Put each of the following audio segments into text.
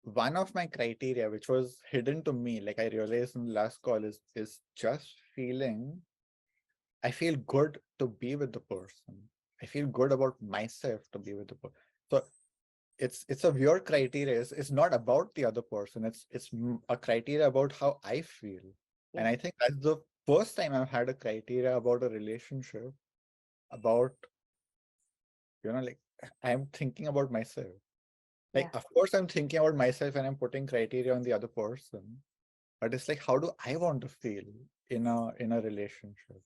one of my criteria, which was hidden to me, like I realized in the last call, is just feeling. I feel good to be with the person. I feel good about myself to be with the person. So it's a weird criteria. It's not about the other person. It's a criteria about how I feel. And Yeah. I think that's the first time I've had a criteria about a relationship, about, like I'm thinking about myself. Like, Yeah. of course, I'm thinking about myself and I'm putting criteria on the other person. But it's like, how do I want to feel in a relationship?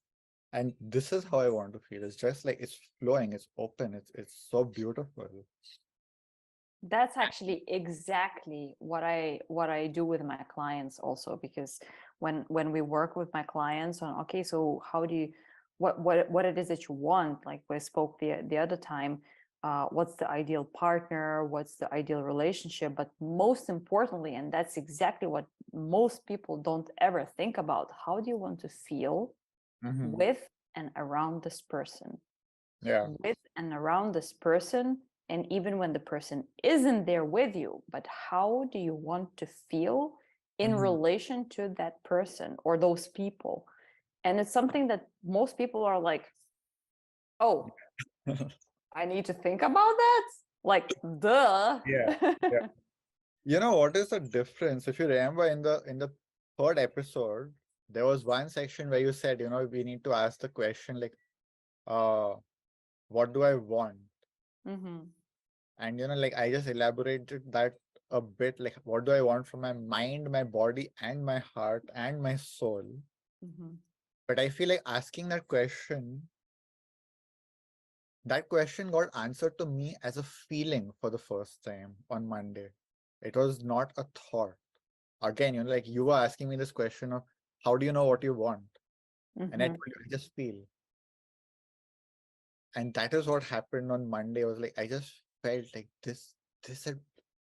And this is how I want to feel. It's just like it's flowing, it's open, it's so beautiful. That's actually exactly what I do with my clients also, because when we work with my clients on, okay, so how do you, what it is that you want, like we spoke the other time, what's the ideal partner, what's the ideal relationship, but most importantly, and that's exactly what most people don't ever think about, how do you want to feel Hmm. with and around this person, Yeah. with and around this person, and even when the person isn't there with you, but how do you want to feel in Hmm. relation to that person or those people? And it's something that most people are like, oh, I need to think about that, like, duh. Yeah. Yeah. You know what is the difference? If you remember in the third episode, there was one section where you said, we need to ask the question like, uh, what do I want? Hmm. And like I just elaborated that a bit, like what do I want from my mind, my body, and my heart and my soul. Hmm. But I feel like asking that question got answered to me as a feeling for the first time on Monday. It was not a thought. Again, like you were asking me this question of how do you know what you want? And I Hmm. told you I just feel. And that is what happened on Monday. I was like, I just felt like this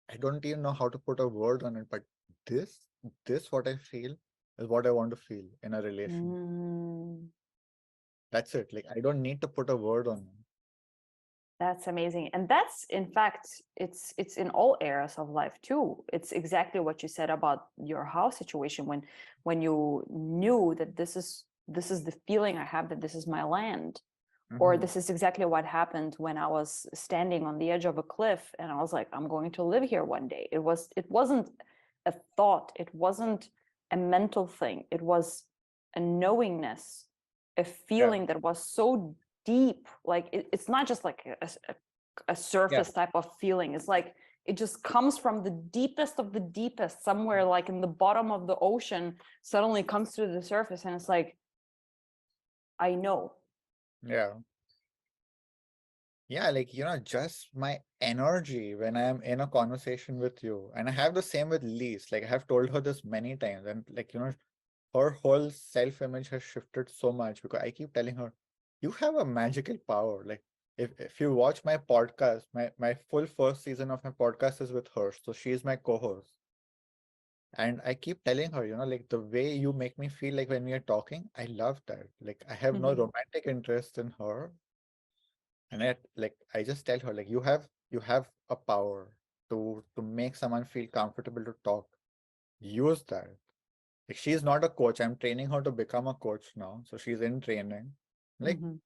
I don't even know how to put a word on it, but this, this what I feel is what I want to feel in a relation. Mm. That's it. Like I don't need to put a word on it. That's amazing. And that's, in fact, it's in all areas of life too. It's exactly what you said about your house situation, when you knew that this is the feeling I have, that this is my land. Or Hmm. this is exactly what happened when I was standing on the edge of a cliff and I was like, I'm going to live here one day. It wasn't a thought, it wasn't a mental thing. It was a knowingness, a Yeah. feeling that was so deep. Like it's not just like a Yeah. surface type of feeling. It's like it just comes from the deepest of the deepest, somewhere like in the bottom of the ocean, suddenly comes to the surface, and it's like, I know. Yeah. Yeah, like just my energy when I am in a conversation with you. And I have the same with Lise. Like I have told her this many times. And like, her whole self-image has shifted so much because I keep telling her, you have a magical power. Like if you watch my podcast, my full first season of my podcast is with her. So she's my co-host. And I keep telling her, like the way you make me feel like when we are talking, I love that. Like I have no romantic interest in her. And I just tell her, like, you have a power to make someone feel comfortable to talk. Use that. Like she's not a coach. I'm training her to become a coach now. So she's in training. Like Mhm.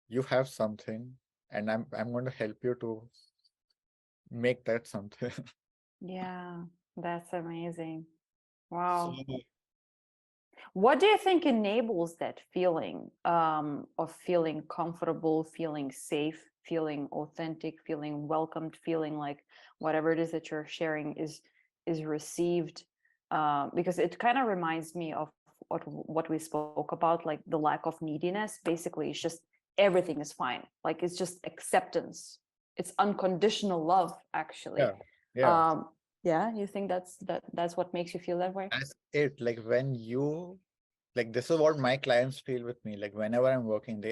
you have something, and I'm going to help you to make that something. Yeah, that's amazing. So Wow. What do you think enables that feeling, of feeling comfortable, feeling safe, feeling authentic, feeling welcomed, feeling like whatever it is that you're sharing is received? Because it kind of reminds me of what we spoke about, like the lack of neediness. Basically, it's just everything is fine. Like it's just acceptance. It's unconditional love, actually. yeah, yeah. Um, yeah, you think that's what makes you feel that way? That's it. Like when you like this is what my clients feel with me. Like whenever I'm working,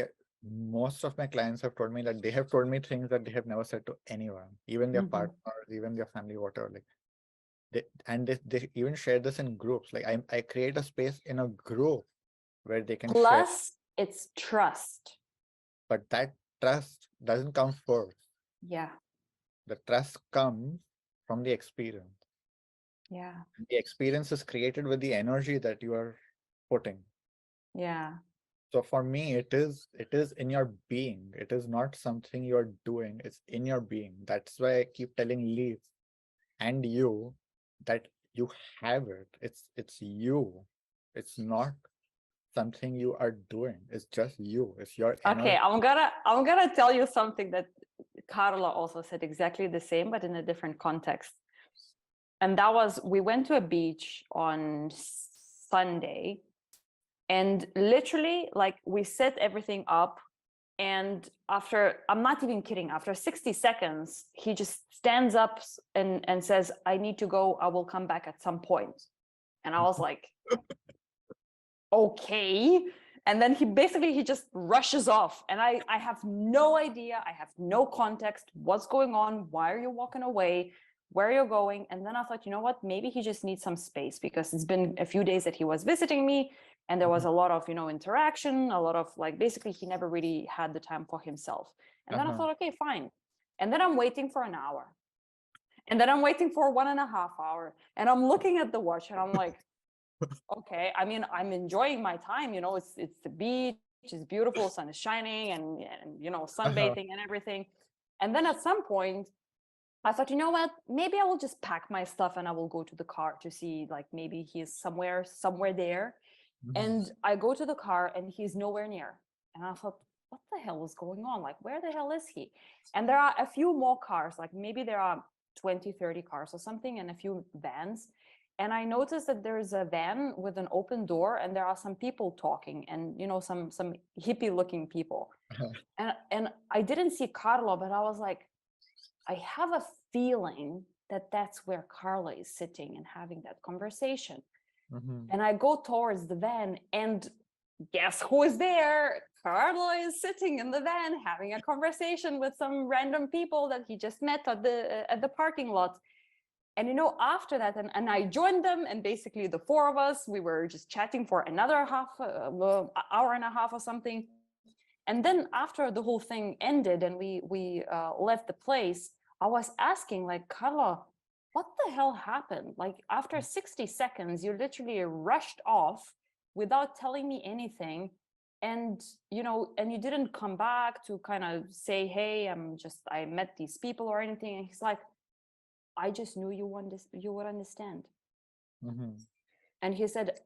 most of my clients have told me that they have told me things that they have never said to anyone, even their Hmm. partners, even their family, whatever. Like they even share this in groups. Like I create a space in a group where they can share, Plus, it's trust. but that trust doesn't come first. Yeah. The trust comes from the experience. Yeah. The experience is created with the energy that you are putting. Yeah. So for me, it is in your being. It is not something you're doing. It's in your being. That's why I keep telling Leaf and you that you have it. It's you. It's not something you are doing. It's just you. It's your Okay, energy. I'm gonna tell you something that Carla also said exactly the same, but in a different context. And that was, we went to a beach on Sunday, and literally, like, we set everything up, and after, I'm not even kidding, after 60 seconds, he just stands up and says, I need to go, I will come back at some point. And I was like, okay. And then he just rushes off, and I have no idea, I have no context, what's going on, why are you walking away, where you're going. And then I thought, you know what, maybe he just needs some space, because it's been a few days that he was visiting me, and there was a lot of, interaction, a lot of, like, basically he never really had the time for himself. And then I Uh-huh. thought, okay, fine. And then I'm waiting for an hour, and then I'm waiting for 1.5 hours, and I'm looking at the watch, and I'm like, okay, I mean, I'm enjoying my time, it's the beach, it's beautiful, sun is shining, and Uh-huh. sunbathing and everything. And then at some point I thought, you know what, maybe I will just pack my stuff and I will go to the car to see, like, maybe he's somewhere there. Mhm. And I go to the car and he's nowhere near. And I thought, what the hell is going on? Like, where the hell is he? And there are a few more cars, like maybe there are 20, 30 cars or something, and a few vans. And I noticed that there's a van with an open door, and there are some people talking, and some hippie looking people. Uh-huh. And I didn't see Carlo, but I was like, I have a feeling that that's where Carla is sitting and having that conversation. Mhm. And I go towards the van, and guess who is there? Carlo is sitting in the van having a conversation with some random people that he just met at the parking lot. And after that, and I joined them, and basically the four of us, we were just chatting for another hour and a half or something. And then after the whole thing ended and we left the place, I was asking, like, Carla, what the hell happened? Like, after 60 seconds, you literally rushed off without telling me anything. And and you didn't come back to kind of say, hey, I met these people or anything. And he's like, I just knew you would understand. Mhm. And he said,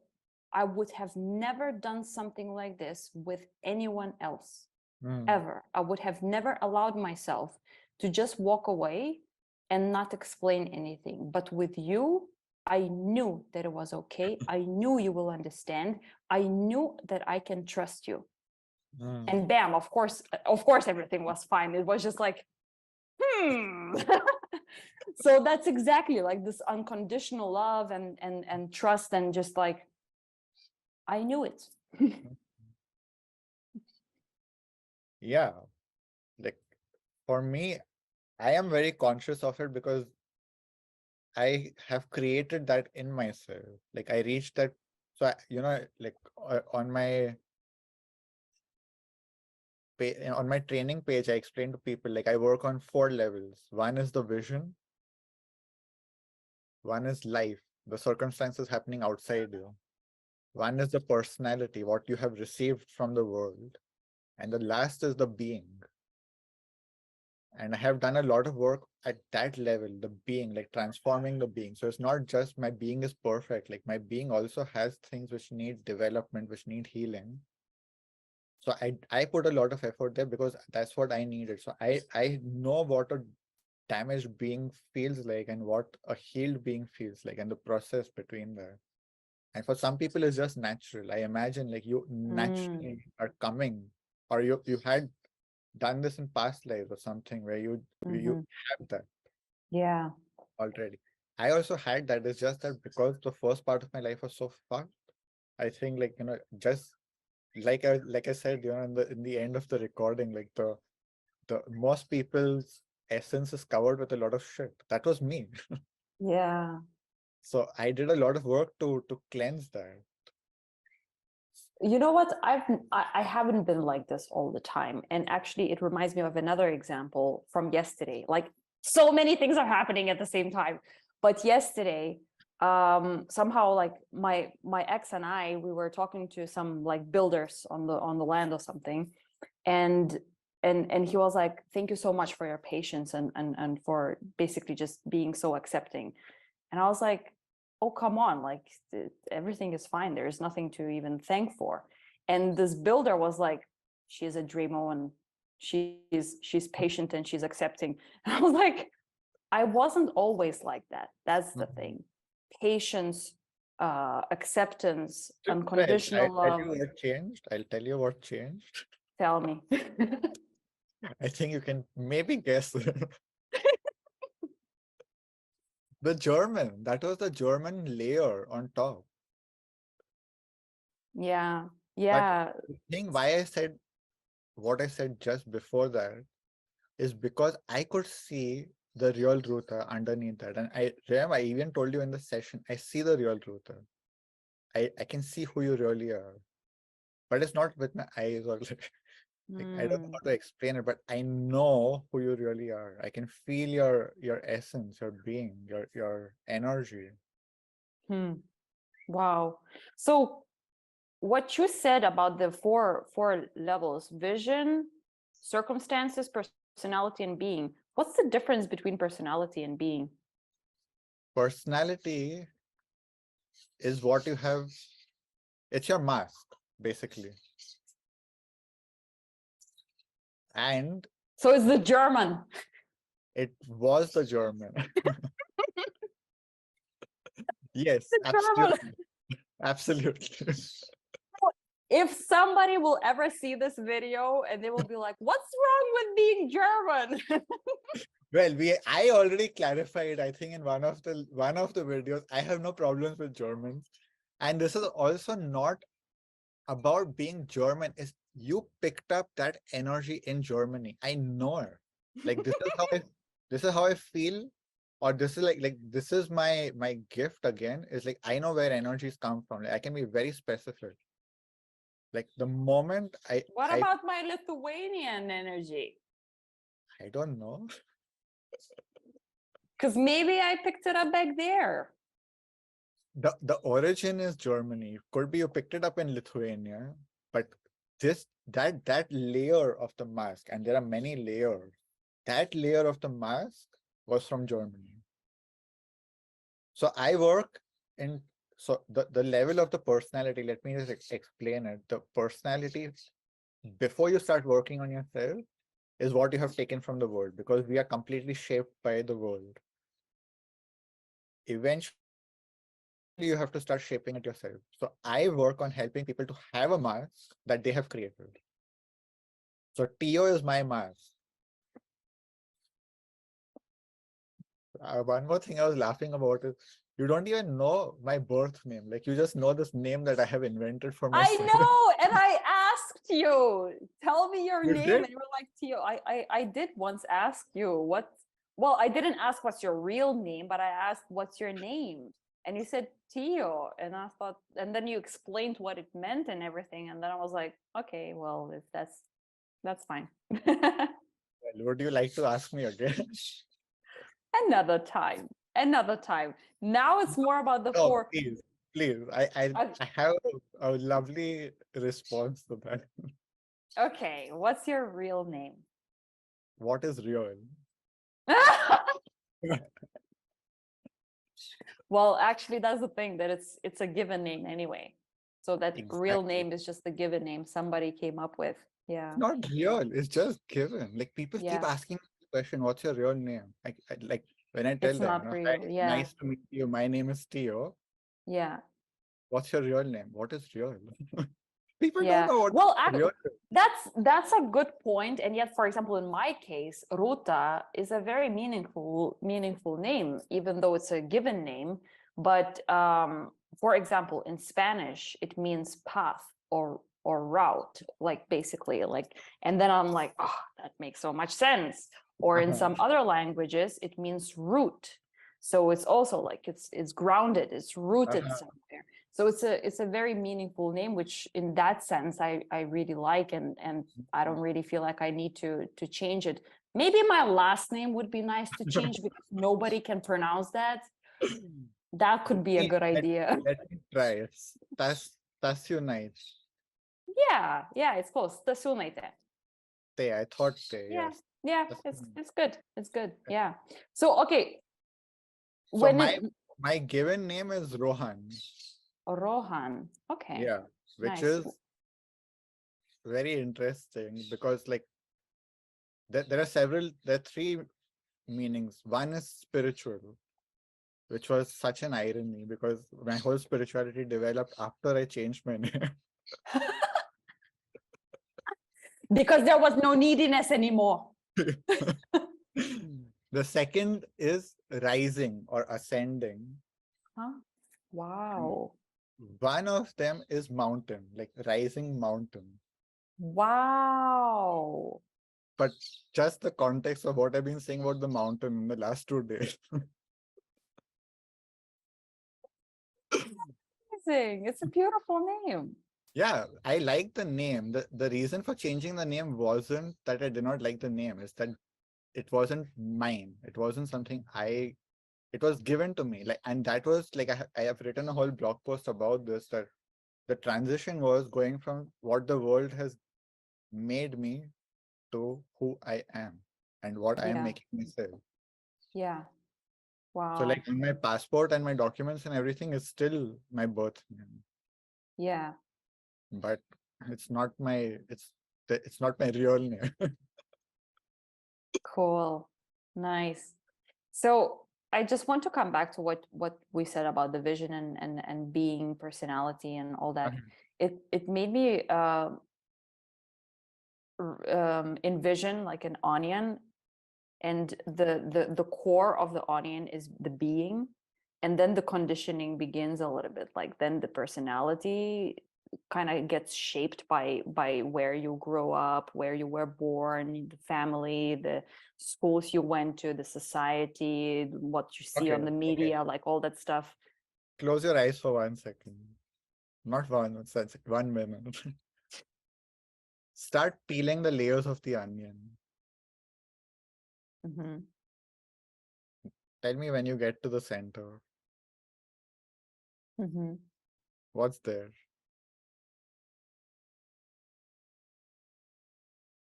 I would have never done something like this with anyone else, Mhm. ever. I would have never allowed myself to just walk away and not explain anything. But with you, I knew that it was okay. I knew you will understand. I knew that I can trust you. Mhm. And bam, of course, everything was fine. It was just like, So that's exactly like this unconditional love and trust, and just like, I knew it. Yeah, like for me, I am very conscious of it because I have created that in myself. Like I reached that. So like on my on my training page, I explain to people like I work on 4 levels. One is the vision. One is life, the circumstances happening outside you. One is the personality, what you have received from the world, and the last is the being. And I have done a lot of work at that level, the being, like transforming the being. So it's not just my being is perfect, like my being also has things which need development, which need healing. So I put a lot of effort there because that's what I needed. So I know what a damaged being feels like and what a healed being feels like, and the process between that. And for some people it's just natural. I imagine like you Mm, naturally are coming, or you had done this in past lives or something where you mhm. have that Yeah. already. I also had that. It's just that because the first part of my life was so fucked, I think like just like I said, in the end of the recording, like the most people's essence is covered with a lot of shit. That was me. Yeah. So I did a lot of work to cleanse that. You know what? I haven't been like this all the time. And actually, it reminds me of another example from yesterday. Like, so many things are happening at the same time. But yesterday, somehow like my ex and I, we were talking to some like builders on the land or something, and he was like, thank you so much for your patience and for basically just being so accepting. And I was like, oh, come on, like everything is fine, there's nothing to even thank for. And this builder was like, she's a dreamer and she's patient and she's accepting. And I was like, I wasn't always like that. That's the thing. Patience, acceptance, Well, unconditional I'll tell love. you what changed. I'll tell you what changed. Tell me. I think you can maybe guess. The German, that was the German layer on top. Yeah. But Yeah. the thing why I said what I said just before that is because I could see the real Ruta underneath that. And I remember I even told you in the session, I see the real Ruta. I can see who you really are. But it's not with my eyes or like I don't know how to explain it, but I know who you really are. I can feel your essence, your being, your energy. Wow. So what you said about the four levels: vision, circumstances, personality, and being. What's the difference between personality and being? Personality is what you have, it's your mask, basically. And So it's the German. it was the German. Yes, The German. absolutely. Absolutely. If somebody will ever see this video and they will be like, what's wrong with being German? Well, I already clarified, I think in one of the videos, I have no problems with Germans. And this is also not about being German, is you picked up that energy in Germany. I know it. Like this is how I feel, or this is like this is my gift again, is like I know where energies come from. Like, I can be very specific. Like the moment What about my Lithuanian energy? I don't know. Because maybe I picked it up back there. The origin is Germany. Could be you picked it up in Lithuania, but that layer of the mask, and there are many layers, that layer of the mask was from Germany. So I work in, so the level of the personality, let me just explain it. The personality, before you start working on yourself, is what you have taken from the world, because we are completely shaped by the world. Eventually, you have to start shaping it yourself. So I work on helping people to have a mask that they have created. So Tio is my mask. One more thing I was laughing about is you don't even know my birth name. Like you just know this name that I have invented for myself. I know, and I asked you, tell me your You name, did? and you were like, Tio. I did once ask you what. Well, I didn't ask what's your real name, but I asked what's your name, and you said Tio, and I thought, and then you explained what it meant and everything, and then I was like, okay, well, if that's fine. Well, would you like to ask me again? Another time, another time. Now it's more about the No, four. please, please. I have a lovely response to that. Okay, what's your real name? What is real? Well, actually, that's the thing, that it's a given name anyway. So that real Exactly. name is just the given name somebody came up with. Yeah. It's not real. It's just given. Like people keep Yeah. asking the question, "What's your real name?" Like when I tell It's them, not "Hi, real. Yeah. nice to meet you. My name is Tio. Yeah. What's your real name? What is real?" People don't Yeah. know what Well, real is. that's a good point. And yet, for example, in my case, Ruta is a very meaningful name, even though it's a given name. But for example, in Spanish, it means path or route, like basically, like, and then I'm like, oh, that makes so much sense. Or in some other languages, it means root. So it's also like it's grounded, it's rooted somewhere. So it's a very meaningful name, which in that sense I really like, and I don't really feel like I need to change it. Maybe my last name would be nice to change because nobody can pronounce that. That could be a good Let, idea. let me try it. That's you nice. Yeah, it's close. Tasumite. Te, I thought te, Yeah, yes. yeah, That's it's good. It's good. Yeah. So okay, so when it my given name is Rohan. Rohan. Okay, Yeah, which nice. is very interesting because like there are three meanings. One is spiritual, which was such an irony because my whole spirituality developed after I changed my name. Because there was no neediness anymore. The second is rising or ascending. Huh? And Wow. one of them is mountain, like rising mountain. Wow. But just the context of what I've been saying about the mountain in the last 2 days. Amazing. It's a beautiful name. Yeah, I like the name. The reason for changing the name wasn't that I did not like the name, it's that it wasn't mine. It wasn't something it was given to me. Like, and that was like I have written a whole blog post about this, that the transition was going from what the world has made me to who I am and what I am Yeah. making myself. Yeah. So like Wow. on my passport and my documents and everything is still my birth name, Yeah. but it's not my it's not my real name. Cool. Nice. So I just want to come back to what we said about the vision and being personality and all that. It made me envision like an onion, and the core of the onion is the being, and then the conditioning begins a little bit, like then the personality kind of gets shaped by where you grow up, where you were born, the family, the schools you went to, the society, what you see Okay, on the okay. media, like all that stuff. Close your eyes for 1 second. Not 1 second, 1 minute. Start peeling the layers of the onion. Hmm. Tell me when you get to the center. Hmm. What's there?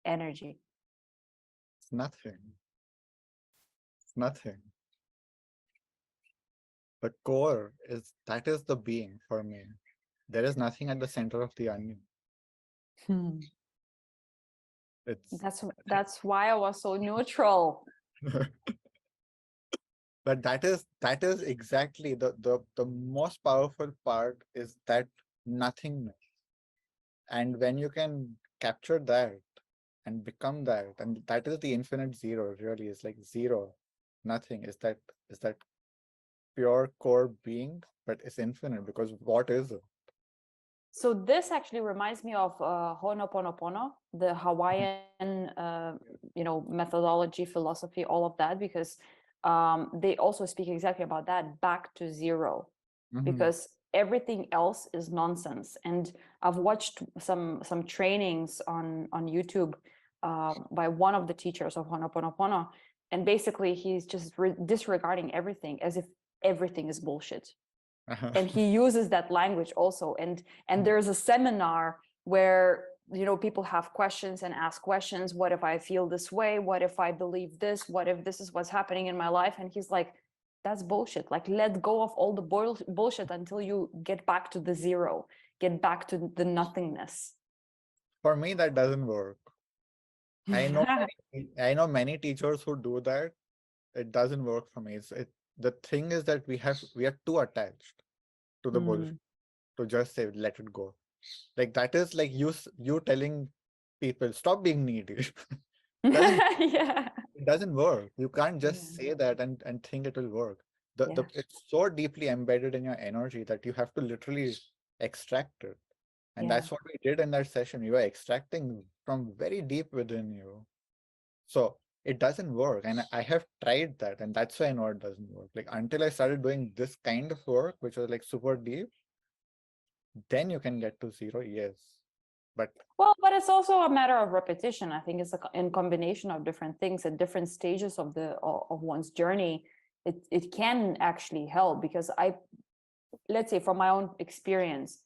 Energy. It's nothing. It's nothing. The core is that is the being for me. There is nothing at the center of the onion. Hmm. It's That's why I was so neutral. but that is exactly the most powerful part is that nothingness. And when you can capture that and become that, and that is the infinite zero, really is like zero, nothing is that pure core being, but it's infinite because what is it? So this actually reminds me of Ho'oponopono, the Hawaiian, methodology, philosophy, all of that, because they also speak exactly about that, back to zero, Mhm. because everything else is nonsense. And I've watched some trainings on YouTube by one of the teachers of Ho'oponopono, and basically he's just disregarding everything as if everything is bullshit, and he uses that language also. And there's a seminar where people have questions and ask questions. What if I feel this way? What if I believe this? What if this is what's happening in my life? And he's like, that's bullshit. Like, let go of all the bullshit until you get back to the zero, get back to the nothingness. For me, that doesn't work. I know many teachers who do that. It doesn't work for me. The thing is that we are too attached to the bullshit Mm. to just say let it go. Like that is like you telling people stop being needy. doesn't Yeah. It doesn't work. You can't Yeah. just say that and think it will work. The Yeah. it's so deeply embedded in your energy that you have to literally extract it. And Yeah. that's what we did in that session. We were extracting from very deep within you. So it doesn't work. And I have tried that, and that's why I know it doesn't work. Like until I started doing this kind of work, which was like super deep, then you can get to zero, yes. But Well, but it's also a matter of repetition. I think it's in combination of different things at different stages of of one's journey. It can actually help because let's say from my own experience,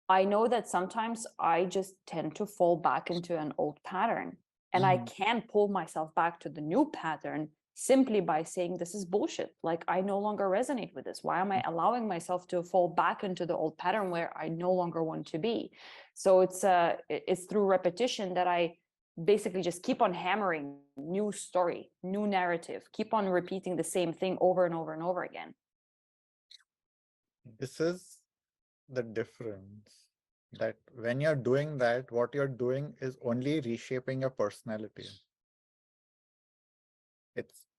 I know that sometimes I just tend to fall back into an old pattern, and I can pull myself back to the new pattern simply by saying this is bullshit. Like I no longer resonate with this. Why am I allowing myself to fall back into the old pattern where I no longer want to be? So it's through repetition that I basically just keep on hammering new story, new narrative, keep on repeating the same thing over and over and over again. this is the difference, that when you're doing that, what you're doing is only reshaping your personality.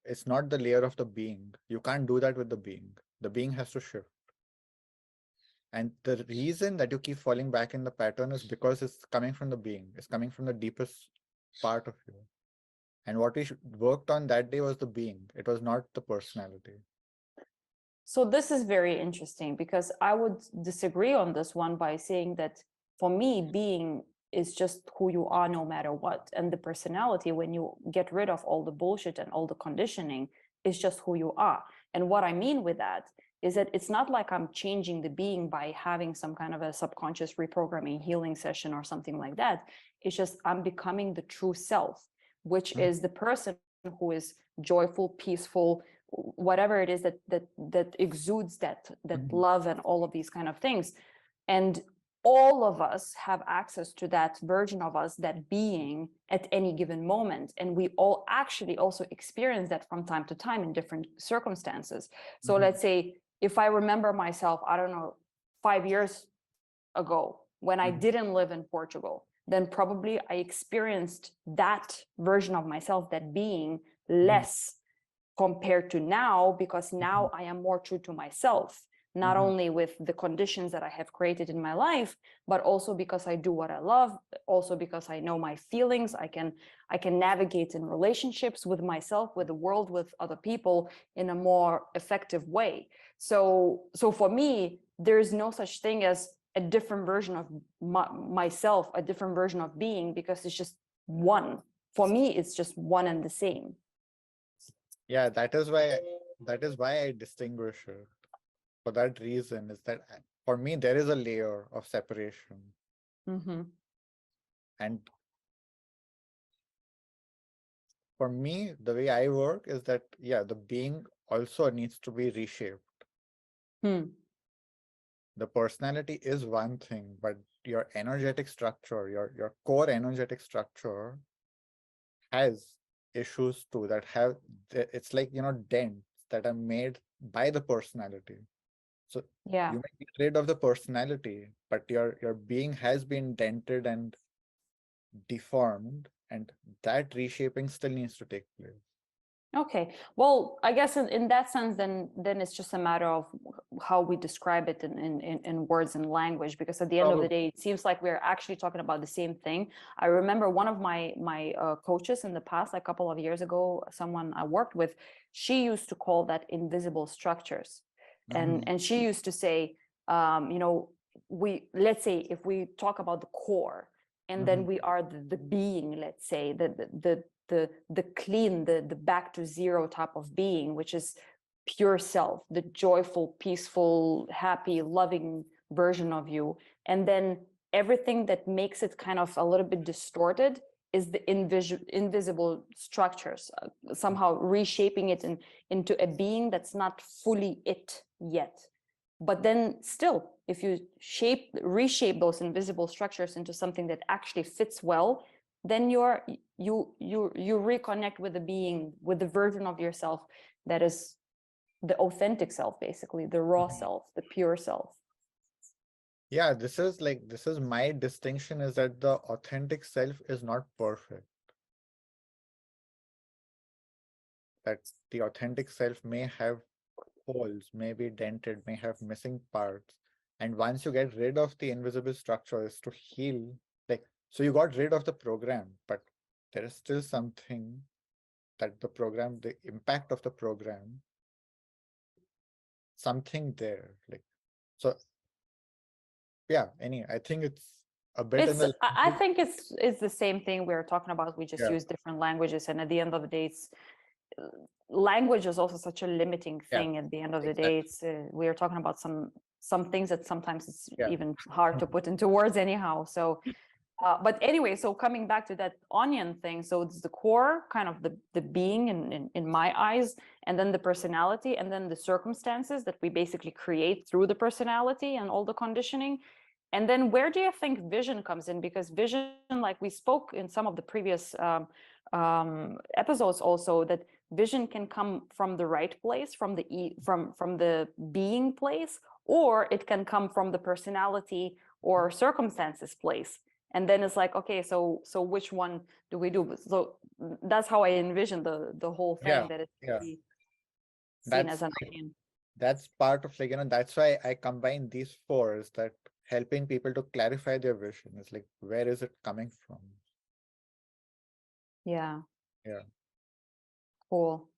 It's not the layer of the being. You can't do that with the being. The being has to shift. And the reason that you keep falling back in the pattern is because it's coming from the being. It's coming from the deepest part of you. And what we worked on that day was the being. It was not the personality. So this is very interesting because I would disagree on this one by saying that for me, being is just who you are no matter what. And the personality, when you get rid of all the bullshit and all the conditioning, is just who you are. And what I mean with that is that it's not like I'm changing the being by having some kind of a subconscious reprogramming healing session or something like that. It's just I'm becoming the true self, which is the person who is joyful, peaceful, whatever it is that exudes that love and all of these kind of things. And all of us have access to that version of us, that being, at any given moment, and we all actually also experience that from time to time in different circumstances. So let's say if I remember myself, I don't know, 5 years ago when I didn't live in Portugal, then probably I experienced that version of myself, that being, less compared to now, because now I am more true to myself, not only with the conditions that I have created in my life, but also because I do what I love, also because I know my feelings. I can navigate in relationships with myself, with the world, with other people in a more effective way. So for me, there is no such thing as a different version of myself, a different version of being, because it's just one. For me, it's just one and the same. Yeah, that is why I distinguish it. For that reason, is that for me there is a layer of separation. And for me, the way I work is that, yeah, the being also needs to be reshaped. The personality is one thing, but your energetic structure, your core energetic structure has issues too, that have, it's like, dents that are made by the personality. So Yeah. you might get rid of the personality, but your being has been dented and deformed, and that reshaping still needs to take place. Okay. Well, I guess in that sense, then it's just a matter of how we describe it in words and language, because at the end of the day, it seems like we're actually talking about the same thing. I remember one of my coaches in the past, like a couple of years ago, someone I worked with, she used to call that invisible structures. And she used to say, let's say if we talk about the core, and then we are the being, let's say, the clean, the back to zero type of being, which is pure self, the joyful, peaceful, happy, loving version of you. And then everything that makes it kind of a little bit distorted is the invisible structures, somehow reshaping it into a being that's not fully it yet. But then still, if you reshape those invisible structures into something that actually fits well, then you reconnect with the being, with the version of yourself that is the authentic self, basically the raw self, the pure self. Yeah, this is my distinction, is that the authentic self is not perfect. That the authentic self may have holes, may be dented, may have missing parts. And once you get rid of the invisible structures to heal, so you got rid of the program, but there is still something that the impact of the program, something there. So Yeah, I think it's a bit in It's the I think it's the same thing we are talking about. We just yeah, use different languages, and at the end of the day, it's language is also such a limiting yeah, thing. At the end of the day, exactly. it's we are talking about some things that sometimes it's Yeah. even hard to put into words anyhow. So but anyway, so coming back to that onion thing, so it's the core, kind of the being in my eyes, and then the personality, and then the circumstances that we basically create through the personality and all the conditioning. And then where do you think vision comes in? Because vision, like we spoke in some of the previous episodes also, that vision can come from the right place, from from the being place, or it can come from the personality or circumstances place. And then it's like, okay, so which one do we do? So that's how I envision the whole Yeah, thing, that it's yeah. really seen as That's an onion. that's part of like, that's why I combine these four, is that helping people to clarify their vision. It's like, where is it coming from? Yeah, Yeah. cool.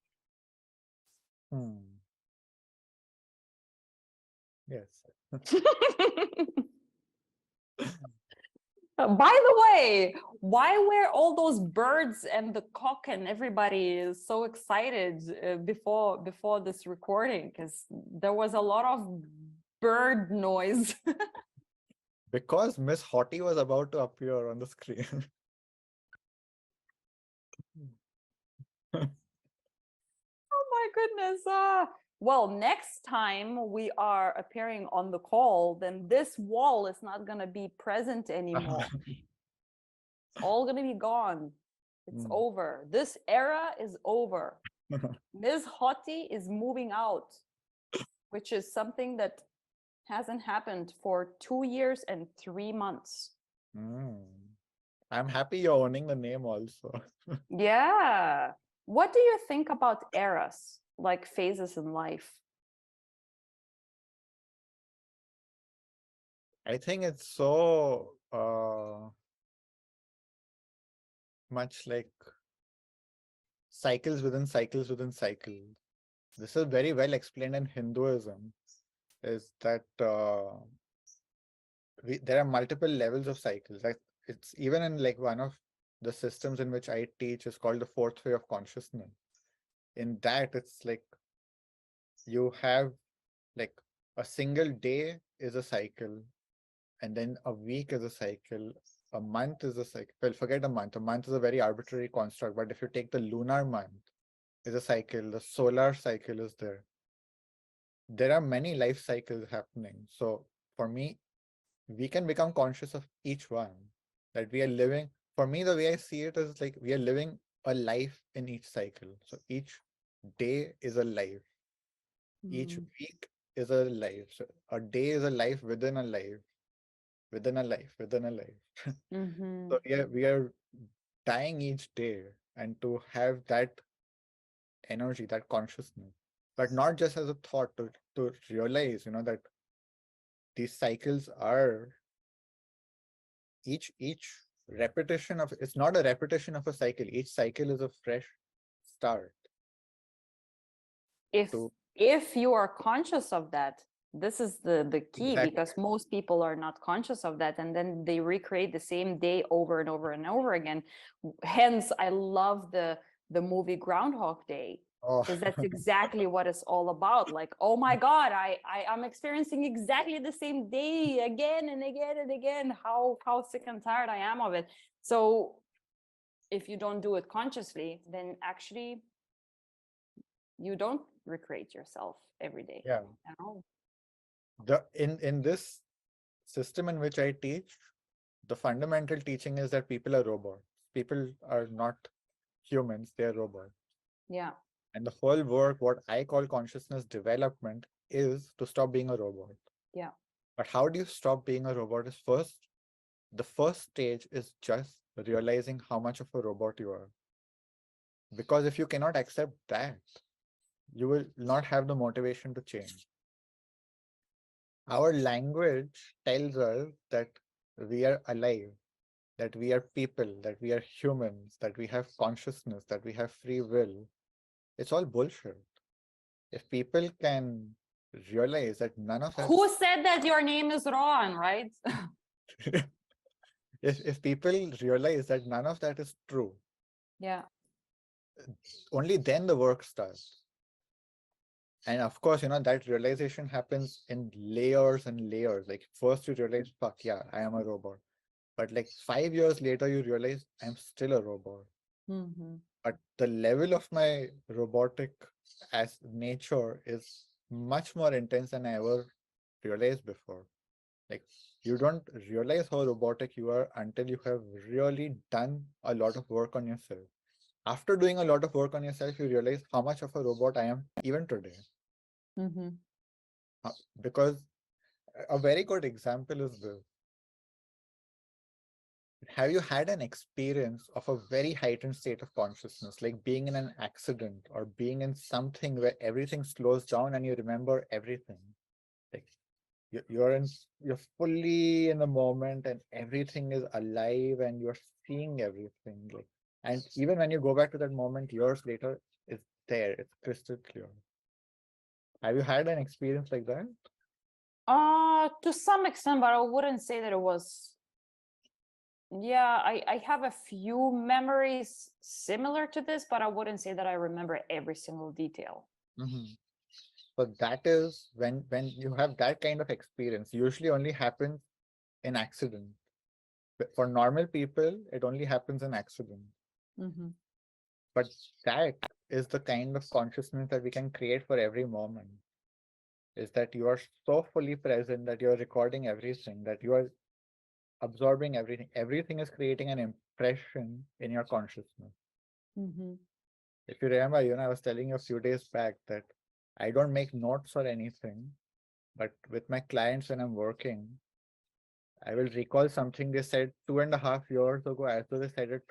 Hmm. Yes. By the way, why were all those birds and the cock and everybody is so excited before this recording? Because there was a lot of bird noise. Because Miss Hottie was about to appear on the screen. Oh my goodness. Well, next time we are appearing on the call, then this wall is not going to be present anymore. It's all going to be gone. It's Hmm. over. This era is over. Ms. Hottie is moving out, which is something that hasn't happened for 2 years and 3 months. Hmm. I'm happy you're owning the name also. Yeah. What do you think about eras, like phases in life? I think it's so much like cycles within cycles within cycles. This is very well explained in Hinduism, is that there are multiple levels of cycles. Like, it's even in like one of the systems in which I teach is called the fourth way of consciousness. In that, it's like you have like a single day is a cycle, and then a week is a cycle, a month is a cycle. Well, forget a month. A month is a very arbitrary construct, but if you take the lunar month, is a cycle, the solar cycle is there. There are many life cycles happening. So for me, we can become conscious of each one, that we are living. For me, the way I see it is like we are living a life in each cycle. So each day is a life, each Mm. week is a life. So a day is a life within a life, within a life, within a life. Mm-hmm. So we are dying each day, and to have that energy, that consciousness, but not just as a thought, to realize, that these cycles are each repetition of, it's not a repetition of a cycle. Each cycle is a fresh start if to if you are conscious of that, this is the key, exactly. because most people are not conscious of that, and then they recreate the same day over and over and over again. Hence I love the movie Groundhog Day, Oh, because that's exactly what it's all about. Like, oh my god, I'm experiencing exactly the same day again and again and again. How sick and tired I am of it. So if you don't do it consciously, then actually you don't recreate yourself every day yeah. at all. In this system in which I teach, the fundamental teaching is that people are robots. People are not humans, they're robots. Yeah. And the whole work, what I call consciousness development, is to stop being a robot. Yeah. But how do you stop being a robot? Is first, the first stage is just realizing how much of a robot you are. Because if you cannot accept that, you will not have the motivation to change. Our language tells us that we are alive, that we are people, that we are humans, that we have consciousness, that we have free will. It's all bullshit. If people can realize that none of that Who is said that your name is Ron, right? if people realize that none of that is true, Yeah. only then the work starts. And of course, that realization happens in layers and layers. Like first you realize, fuck yeah, I am a robot. But like 5 years later, you realize I'm still a robot. Mm-hmm. But the level of my robotic as nature is much more intense than I ever realized before. Like you don't realize how robotic you are until you have really done a lot of work on yourself. After doing a lot of work on yourself, you realize how much of a robot I am even today. Mm-hmm. Because a very good example is this. Have you had an experience of a very heightened state of consciousness, like being in an accident or being in something where everything slows down and you remember everything? Like you're in, you're fully in the moment and everything is alive and you're seeing everything. Like, and even when you go back to that moment years later, it's there, it's crystal clear. Have you had an experience like that? To some extent, but I wouldn't say that it was. Yeah, I have a few memories similar to this, but I wouldn't say that I remember every single detail. Mhm. So that is when you have that kind of experience, usually only happens in accident. But for normal people, it only happens in accident. Mm-hmm. But that is the kind of consciousness that we can create for every moment. Is that you are so fully present that you're recording everything, that you are absorbing everything. Everything is creating an impression in your consciousness. Mm-hmm. If you remember, I was telling you a few days back that I don't make notes or anything, but with my clients when I'm working, I will recall something they said 2.5 years ago as though they said it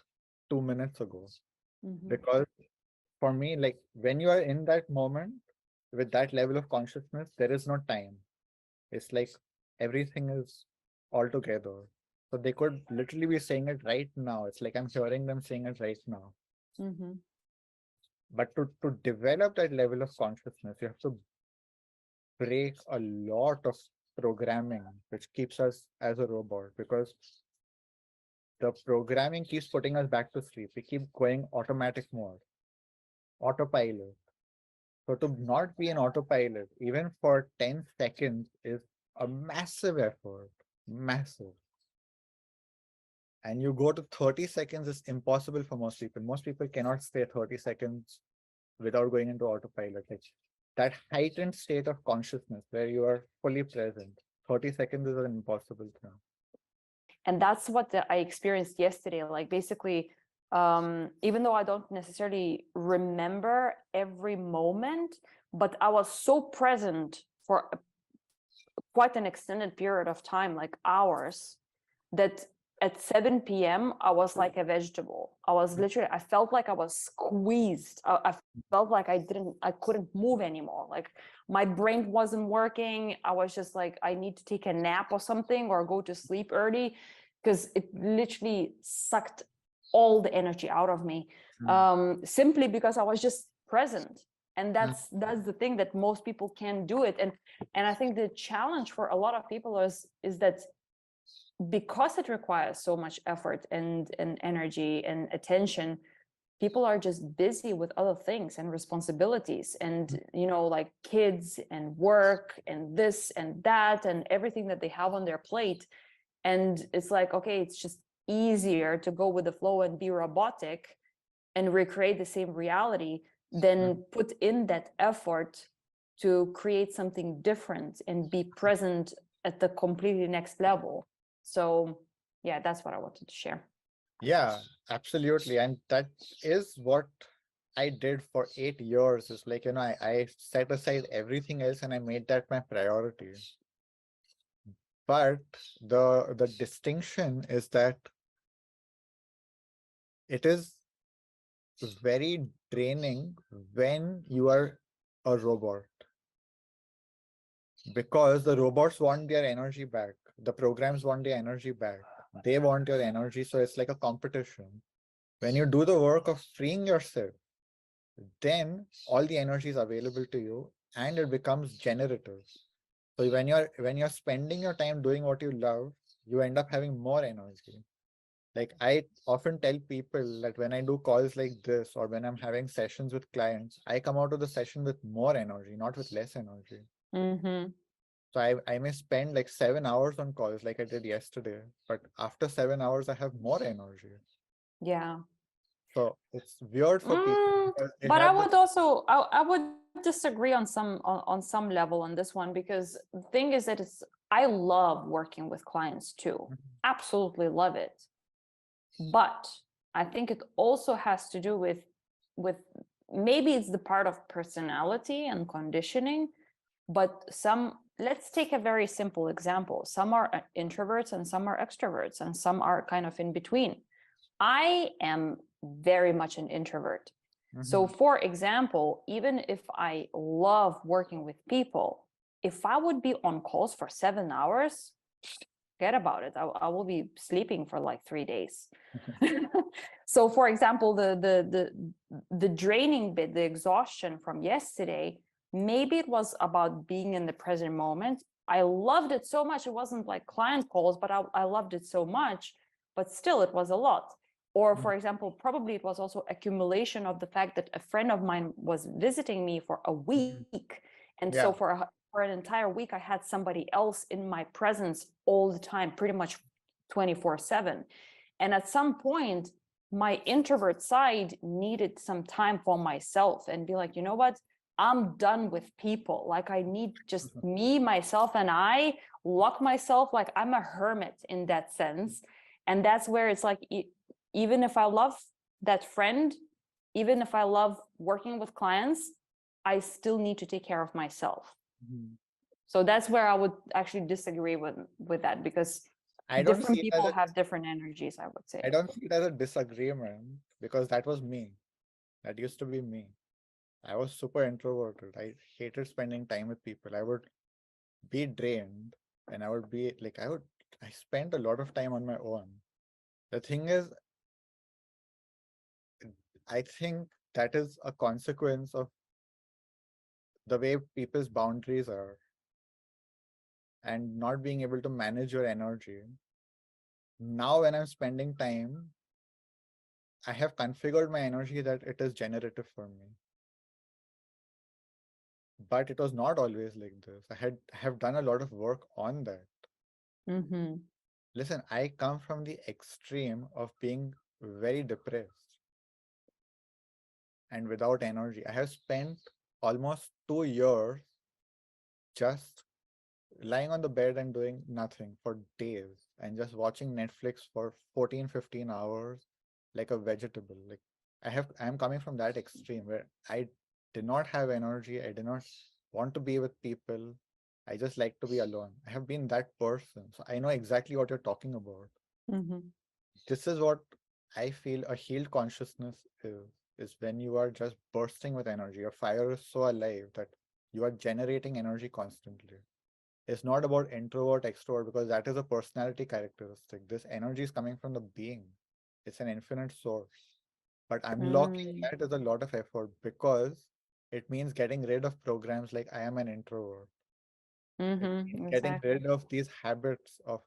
2 minutes ago. Mm-hmm. Because for me, like when you are in that moment with that level of consciousness, there is no time. It's like everything is all together. So they could literally be saying it right now. It's like I'm hearing them saying it right now. Mm-hmm. But to develop that level of consciousness, you have to break a lot of programming, which keeps us as a robot because the programming keeps putting us back to sleep. We keep going automatic mode, autopilot. So to not be an autopilot, even for 10 seconds, is a massive effort. Massive. And you go to 30 seconds is impossible for most people. Most people cannot stay 30 seconds without going into autopilot. Like that heightened state of consciousness where you are fully present. 30 seconds is an impossible thing. And that's what I experienced yesterday. Like basically, even though I don't necessarily remember every moment, but I was so present for quite an extended period of time, like hours, that at 7 p.m. I was like a vegetable. I was literally, I felt like I was squeezed. I felt like I couldn't move anymore. Like my brain wasn't working. I was just like, I need to take a nap or something or go to sleep early because it literally sucked all the energy out of me, simply because I was just present. And that's the thing, that most people can't do it. And I think the challenge for a lot of people is that because it requires so much effort and energy and attention, people are just busy with other things and responsibilities, and like kids and work and this and that and everything that they have on their plate. And it's like, okay, it's just easier to go with the flow and be robotic and recreate the same reality than put in that effort to create something different and be present at the completely next level. So yeah, that's what I wanted to share. Yeah, absolutely. And that is what I did for 8 years. It's like, I set aside everything else and I made that my priority. But the distinction is that it is very draining when you are a robot because the robots want their energy back. The programs want their energy back. They want your energy. So it's like a competition. When you do the work of freeing yourself, then all the energy is available to you and it becomes generative. So when you're spending your time doing what you love, you end up having more energy. Like I often tell people that when I do calls like this or when I'm having sessions with clients, I come out of the session with more energy, not with less energy. Mm-hmm. So I may spend like 7 hours on calls like I did yesterday, but after 7 hours, I have more energy. Yeah. So it's weird for people because they But I have this. would also I would disagree on some level on this one, because the thing is that I love working with clients too. Absolutely love it. But I think it also has to do with maybe it's the part of personality and conditioning, but some, let's take a very simple example. Some are introverts and some are extroverts and some are kind of in between. I am very much an introvert. So, Mhm. for example, even if I love working with people, if I would be on calls for 7 hours, forget about it. I will be sleeping for like 3 days. So, for example, the draining bit, the exhaustion from yesterday, maybe it was about being in the present moment. I loved it so much. It wasn't like client calls, but I loved it so much. But still, it was a lot. Or, for example, probably it was also accumulation of the fact that a friend of mine was visiting me for a Mhm. week, and so Yeah. for an entire week, I had somebody else in my presence all the time, pretty much 24/7. And at some point, my introvert side needed some time for myself and be like, you know what? I'm done with people. Like, I need just me, myself, and I lock myself. Like, I'm a hermit in that sense. And that's where it's like, even if I love that friend, even if I love working with clients, I still need to take care of myself. Mhm. So that's where I would actually disagree with that, because I don't different see it as people a have different energies, I would I say. don't see it as a disagreement because that was me. That used to be me. I was super introverted. I hated spending time with people. I would be drained and I would be like I spent a lot of time on my own. The thing is, I think that is a consequence of the way people's boundaries are and not being able to manage your energy. Now, when I'm spending time, I have configured my energy that it is generative for me. But it was not always like this. I have done a lot of work on that. Mm-hmm. Listen, I come from the extreme of being very depressed and without energy. I have spent almost 2 years just lying on the bed and doing nothing for days and just watching Netflix for 14, 15 hours like a vegetable. Like I'm coming from that extreme where I did not have energy. I did not want to be with people. I just like to be alone. I have been that person. So I know exactly what you're talking about. Mm-hmm. This is what I feel a healed consciousness is when you are just bursting with energy. Your fire is so alive that you are generating energy constantly. It's not about introvert, extrovert, because that is a personality characteristic. This energy is coming from the being. It's an infinite source. But unlocking Mm. that is a lot of effort because it means getting rid of programs like I am an introvert. It means Mm-hmm. getting Exactly. rid of these habits of,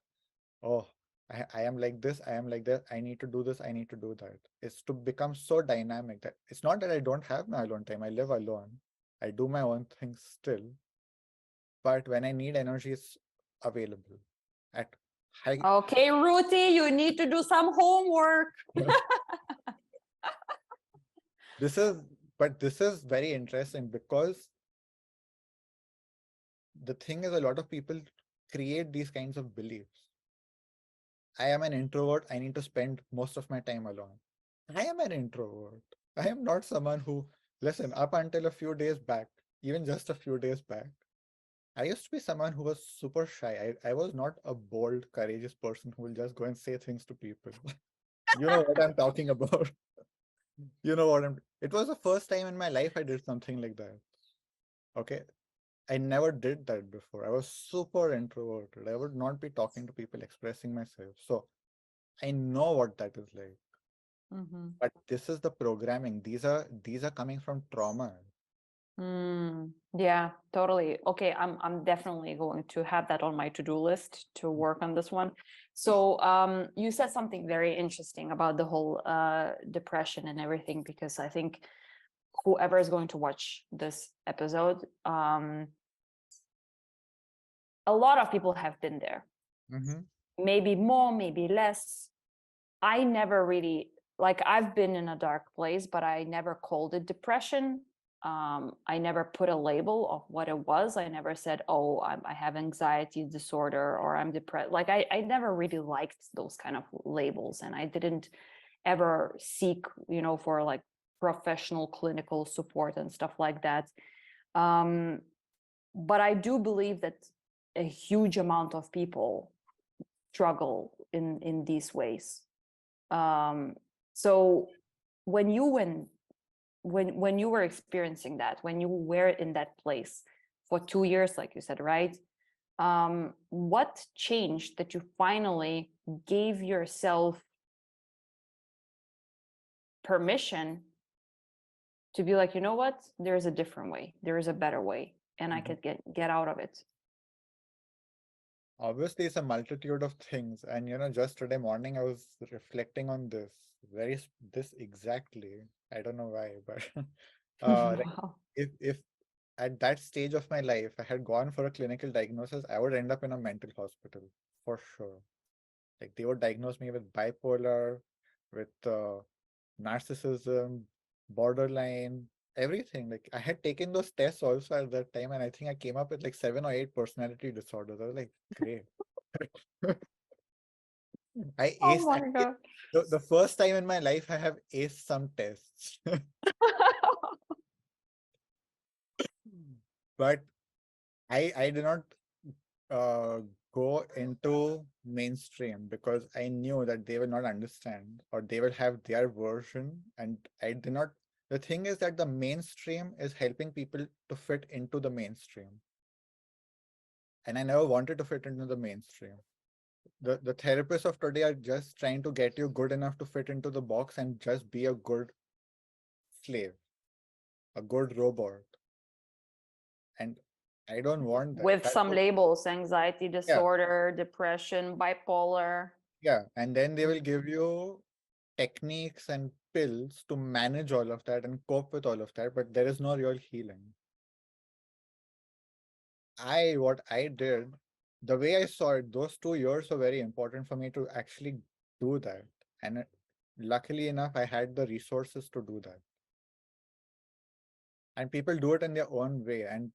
oh, I am like this, I am like that, I need to do this, I need to do that. It's to become so dynamic that it's not that I don't have my alone time. I live alone. I do my own things still. But when I need energy, it's available at high. Okay, Ruti, you need to do some homework. This is, but this is very interesting because the thing is, a lot of people create these kinds of beliefs. I am an introvert. I need to spend most of my time alone. I am an introvert. I am not someone who, listen, up until a few days back, even just a few days back, I used to be someone who was super shy. I was not a bold, courageous person who will just go and say things to people. You know what I'm talking about. You know what I'm. It was the first time in my life I did something like that. Okay. I never did that before. I was super introverted. I would not be talking to people, expressing myself. So I know what that is like. Mm-hmm. But this is the programming. These are coming from trauma. Yeah, totally. Okay, I'm definitely going to have that on my to-do list to work on this one. So, you said something very interesting about the whole depression and everything, because I think whoever is going to watch this episode, a lot of people have been there. Mm-hmm. Maybe more, maybe less. I never really, like, I've been in a dark place, but I never called it depression. I never put a label of what it was. I never said, oh, I have anxiety disorder or I'm depressed. Like, I never really liked those kind of labels. And I didn't ever seek, for like professional clinical support and stuff like that. Um, but I do believe that a huge amount of people struggle in these ways. So when you when you were experiencing that, when you were in that place for 2 years, like you said, right? What changed that you finally gave yourself permission to be like, you know what? There is a different way. There is a better way, and I Mm-hmm. could get out of it. Obviously, it's a multitude of things, and just today morning I was reflecting on this exactly. I don't know why, but like Wow. if at that stage of my life I had gone for a clinical diagnosis, I would end up in a mental hospital for sure. Like they would diagnose me with bipolar, with narcissism, borderline, everything. Like I had taken those tests also at that time, and I think I came up with like 7 or 8 personality disorders. I was like, great. I Oh aced my god. the first time in my life I have aced some tests. But I did not uh, go into mainstream because I knew that they will not understand or they will have their version. And I did not. The thing is that the mainstream is helping people to fit into the mainstream. And I never wanted to fit into the mainstream. The therapists of today are just trying to get you good enough to fit into the box and just be a good slave, a good robot. And I don't want that. With some labels: anxiety Yeah, disorder, depression, bipolar. yeah. And then they will give you techniques and pills to manage all of that and cope with all of that, but there is no real healing. What I did, the way I saw it, those 2 years were very important for me to actually do that. And luckily enough, I had the resources to do that. And people do it in their own way. And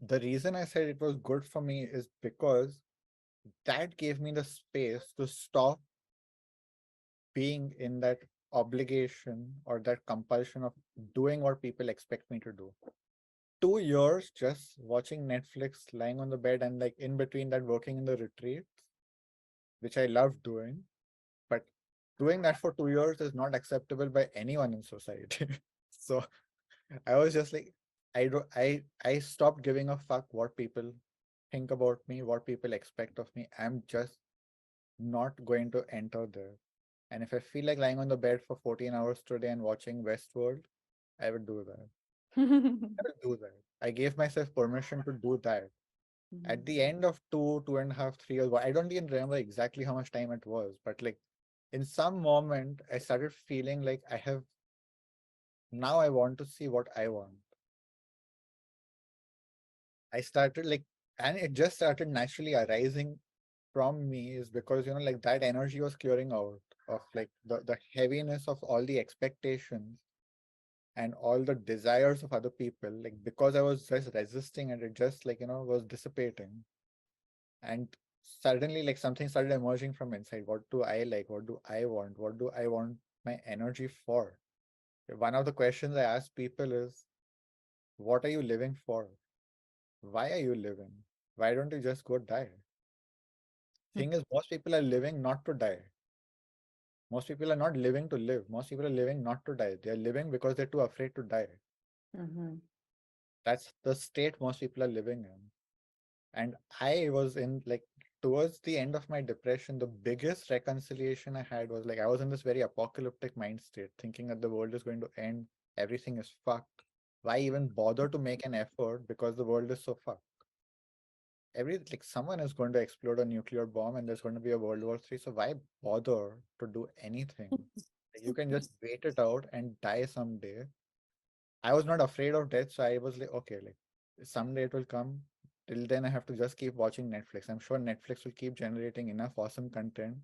the reason I said it was good for me is because that gave me the space to stop being in that obligation or that compulsion of doing what people expect me to do. 2 years just watching Netflix, lying on the bed, and like in between that, working in the retreats, which I love doing. But doing that for 2 years is not acceptable by anyone in society. So I was just like, I stopped giving a fuck what people think about me, what people expect of me. I'm just not going to enter there. And if I feel like lying on the bed for 14 hours today and watching Westworld, I would do that. I will do that. I gave myself permission to do that. At the end of 2.5, 3 years, I don't even remember exactly how much time it was, but like in some moment, I started feeling like now I want to see what I want. I started like, and it just started naturally arising from me is because, like that energy was clearing out of like the heaviness of all the expectations and all the desires of other people. Like because I was just resisting and it just like, was dissipating. And suddenly like something started emerging from inside. What do I like? What do I want? What do I want my energy for? One of the questions I ask people is, what are you living for? Why are you living? Why don't you just go die? Thing is, most people are living not to die. Most people are not living to live. Most people are living not to die. They're living because they're too afraid to die. Mhm. That's the state most people are living in. And I was in like towards the end of my depression, the biggest reconciliation I had was like I was in this very apocalyptic mind state, thinking that the world is going to end, everything is fucked. why even bother to make an effort because the world is so fucked? Someone is going to explode a nuclear bomb and there's going to be a World War III. So why bother to do anything? Like, you can just wait it out and die someday. I was not afraid of death, so I was like, okay, like someday it will come. Till then, I have to just keep watching Netflix. I'm sure Netflix will keep generating enough awesome content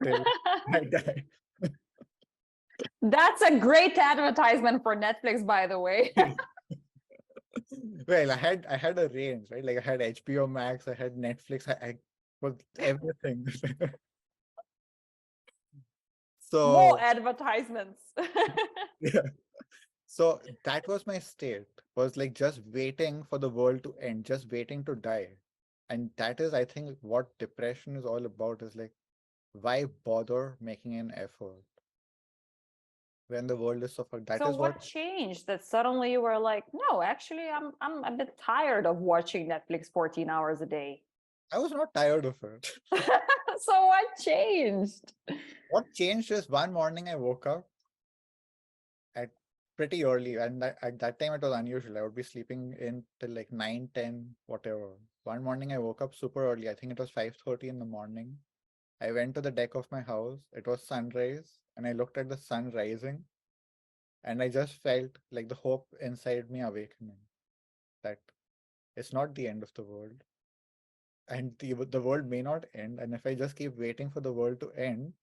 till I die. That's a great advertisement for Netflix, by the way. Well, I had a range, right? Like I had HBO Max, I had Netflix, I was everything. More So advertisements. yeah. So that was my state, was like just waiting for the world to end, just waiting to die. And that is, I think, what depression is all about, is like, why bother making an effort when the world is so fucked? That So is what what changed that suddenly you were like, no, actually, I'm a bit tired of watching Netflix 14 hours a day. I was not tired of it. So what changed? What changed is one morning I woke up at pretty early, and at that time it was unusual. I would be sleeping in till like 9, 10, whatever. One morning I woke up super early. I think it was 5:30 in the morning. I went to the deck of my house. It was sunrise, and I looked at the sun rising, and I just felt like the hope inside me awakening, that it's not the end of the world, and the world may not end. And if I just keep waiting for the world to end,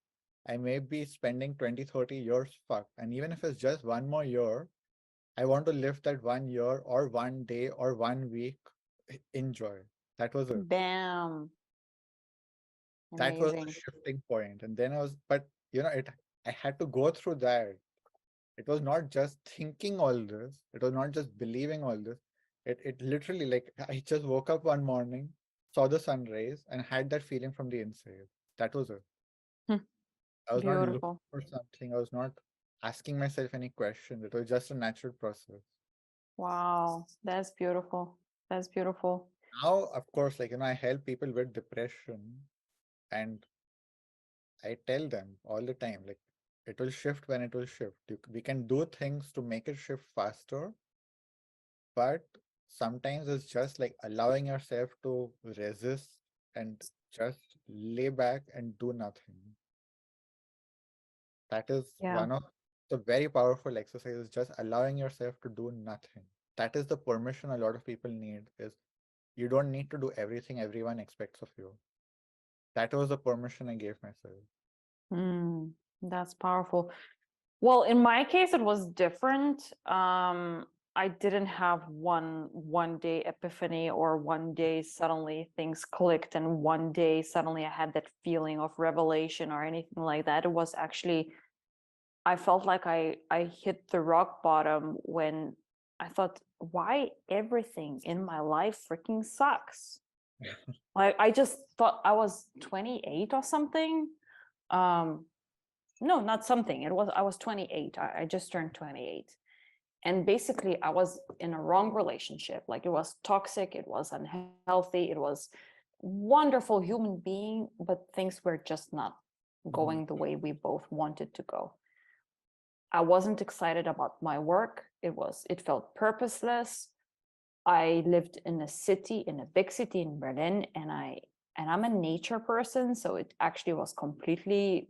I may be spending 20, 30 years fucked. And even if it's just one more year, I want to live that 1 year or one day or one week in joy. That was it. Bam. That was the Amazing. shifting point. And then but I had to go through that. It was not just thinking all this. It was not just believing all this. It literally, like, I just woke up one morning, saw the sunrise, and had that feeling from the inside. That was it. Hmm. I was not looking Beautiful. for something. I was not asking myself any questions. It was just a natural process. Wow. That's beautiful. That's beautiful. Now, of course, I help people with depression, and I tell them all the time, like, it will shift when it will shift. We can do things to make it shift faster, but sometimes it's just like allowing yourself to resist and just lay back and do nothing. That is Yeah. one of the very powerful exercises, just allowing yourself to do nothing. That is the permission a lot of people need, is you don't need to do everything everyone expects of you. That was the permission I gave myself. Mm, that's powerful. Well, in my case, it was different. I didn't have one day epiphany, or one day suddenly things clicked, and one day suddenly I had that feeling of revelation or anything like that. It was actually, I felt like I hit the rock bottom when I thought, why everything in my life freaking sucks. Like, I just thought I was 28 or something. Um, no, not something. I was 28. I just turned 28. And basically I was in a wrong relationship. Like, it was toxic, it was unhealthy, it was wonderful human being, but things were just not Mhm. going the way we both wanted to go. I wasn't excited about my work. It felt purposeless. I lived in a city, in a big city in Berlin, and I'm a nature person, so it actually was completely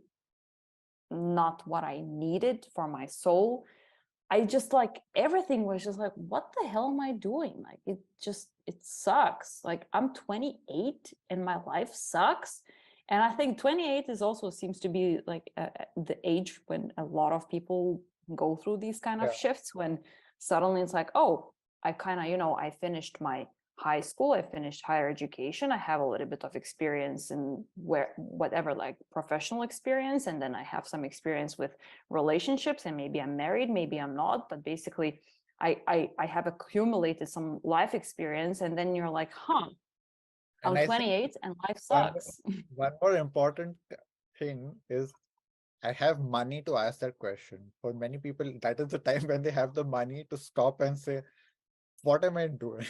not what I needed for my soul. I just, like, everything was just like, what the hell am I doing? Like, it sucks. Like, I'm 28 and my life sucks. And I think 28 is also seems to be like the age when a lot of people go through these kind of Yeah. shifts, when suddenly it's like, oh, I kind of, I finished my high school, I finished higher education, I have a little bit of experience in whatever, like professional experience, and then I have some experience with relationships, and maybe I'm married, maybe I'm not, but basically I have accumulated some life experience, and then you're like, huh, And I'm I think 28 and life one sucks. one more important thing is, I have money to ask that question. For many people, that is the time when they have the money to stop and say, what am I doing?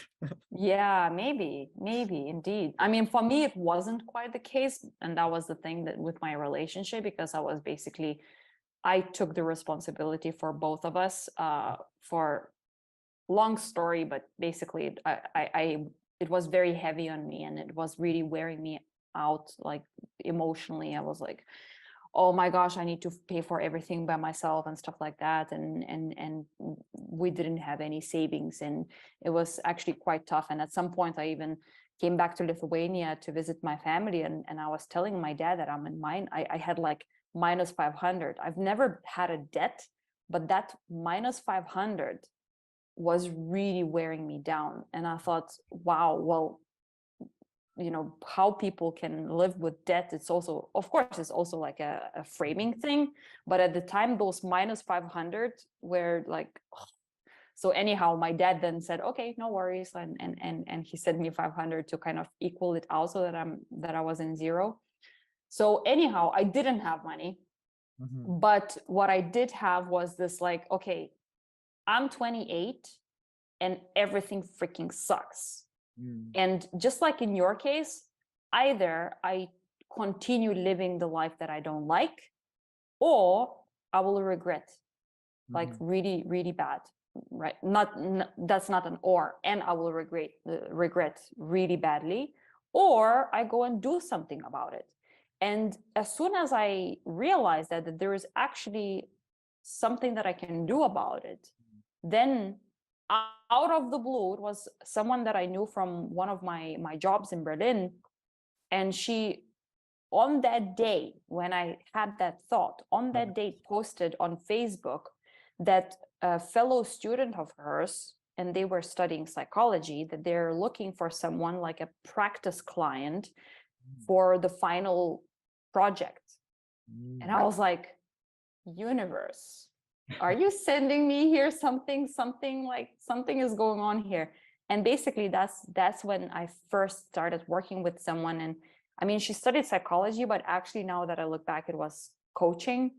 Yeah, maybe indeed. I mean, for me, it wasn't quite the case, and that was the thing that with my relationship, because I took the responsibility for both of us, for long story, but basically it was very heavy on me, and it was really wearing me out, like emotionally. I was like, oh my gosh, I need to pay for everything by myself and stuff like that. And we didn't have any savings, and it was actually quite tough. And at some point I even came back to Lithuania to visit my family, and I was telling my dad that I'm in mine. I had like minus 500. I've never had a debt, but that minus 500 was really wearing me down. And I thought, wow, well, how people can live with debt, it's also, of course, it's also like a framing thing. But at the time, those minus 500 were like, so anyhow, my dad then said, okay, no worries. And he sent me 500 to kind of equal it out, so that I was in zero. So anyhow, I didn't have money. But what I did have was this, like, okay, I'm 28 and everything freaking sucks. And just like in your case, either I continue living the life that I don't like, or I will regret, like really, really bad, right? That's not an or, and I will regret really badly, or I go and do something about it. And as soon as I realized that there is actually something that I can do about it, then out of the blue, it was someone that I knew from one of my jobs in Berlin. And she, on that day when I had that thought, on that day posted on Facebook that a fellow student of hers, and they were studying psychology, that they're looking for someone like a practice client for the final project. And I was like, universe, are you sending me here something like something is going on here? And basically that's when I first started working with someone. And I mean, she studied psychology, but actually now that I look back, it was coaching.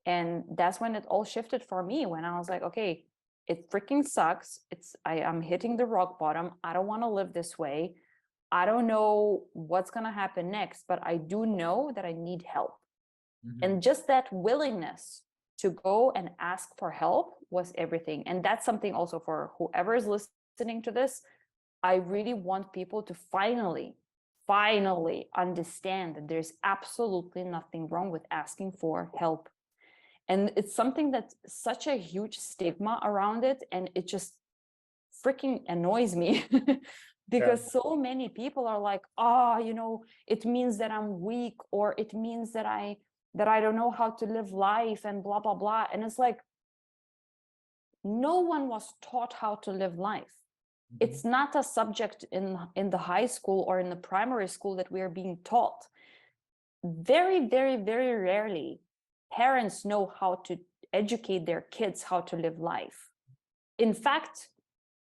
And that's when it all shifted for me, when I was like, okay, it freaking sucks. I'm hitting the rock bottom. I don't want to live this way. I don't know what's going to happen next, but I do know that I need help. And just that willingness to go and ask for help was everything. And that's something also for whoever is listening to this. I really want people to finally understand that there's absolutely nothing wrong with asking for help. And it's something that's such a huge stigma around it. And it just freaking annoys me because so many people are like, it means that I'm weak, or it means that I don't know how to live life, and blah, blah, blah. And it's like, no one was taught how to live life. It's not a subject in the high school or in the primary school that we are being taught. Very, very, very rarely parents know how to educate their kids how to live life. In fact,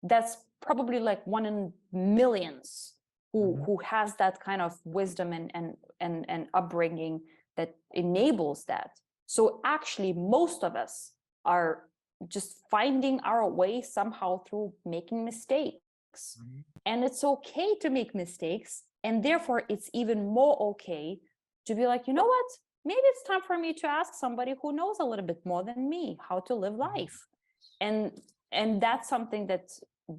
that's probably like one in millions who has that kind of wisdom and upbringing that enables that. So actually, most of us are just finding our way somehow through making mistakes. And it's okay to make mistakes. And therefore, it's even more okay to be like, you know what? Maybe it's time for me to ask somebody who knows a little bit more than me how to live life. And that's something that,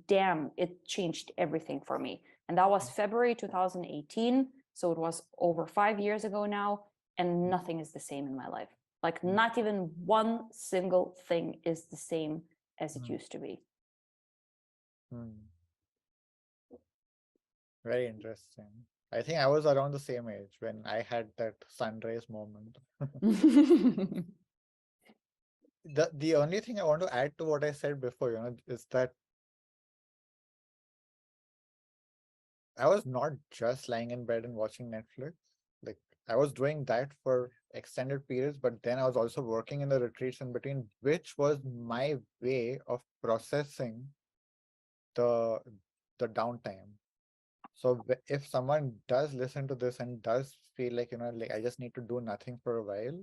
damn, it changed everything for me. And that was February 2018. So it was over 5 years ago now. And nothing is the same in my life. Like, not even one single thing is the same as it used to be. Very interesting. I think I was around the same age when I had that sunrise moment. The only thing I want to add to what I said before, is that I was not just lying in bed and watching Netflix. Like, I was doing that for extended periods, but then I was also working in the retreats in between, which was my way of processing the downtime. So if someone does listen to this and does feel like, like I just need to do nothing for a while,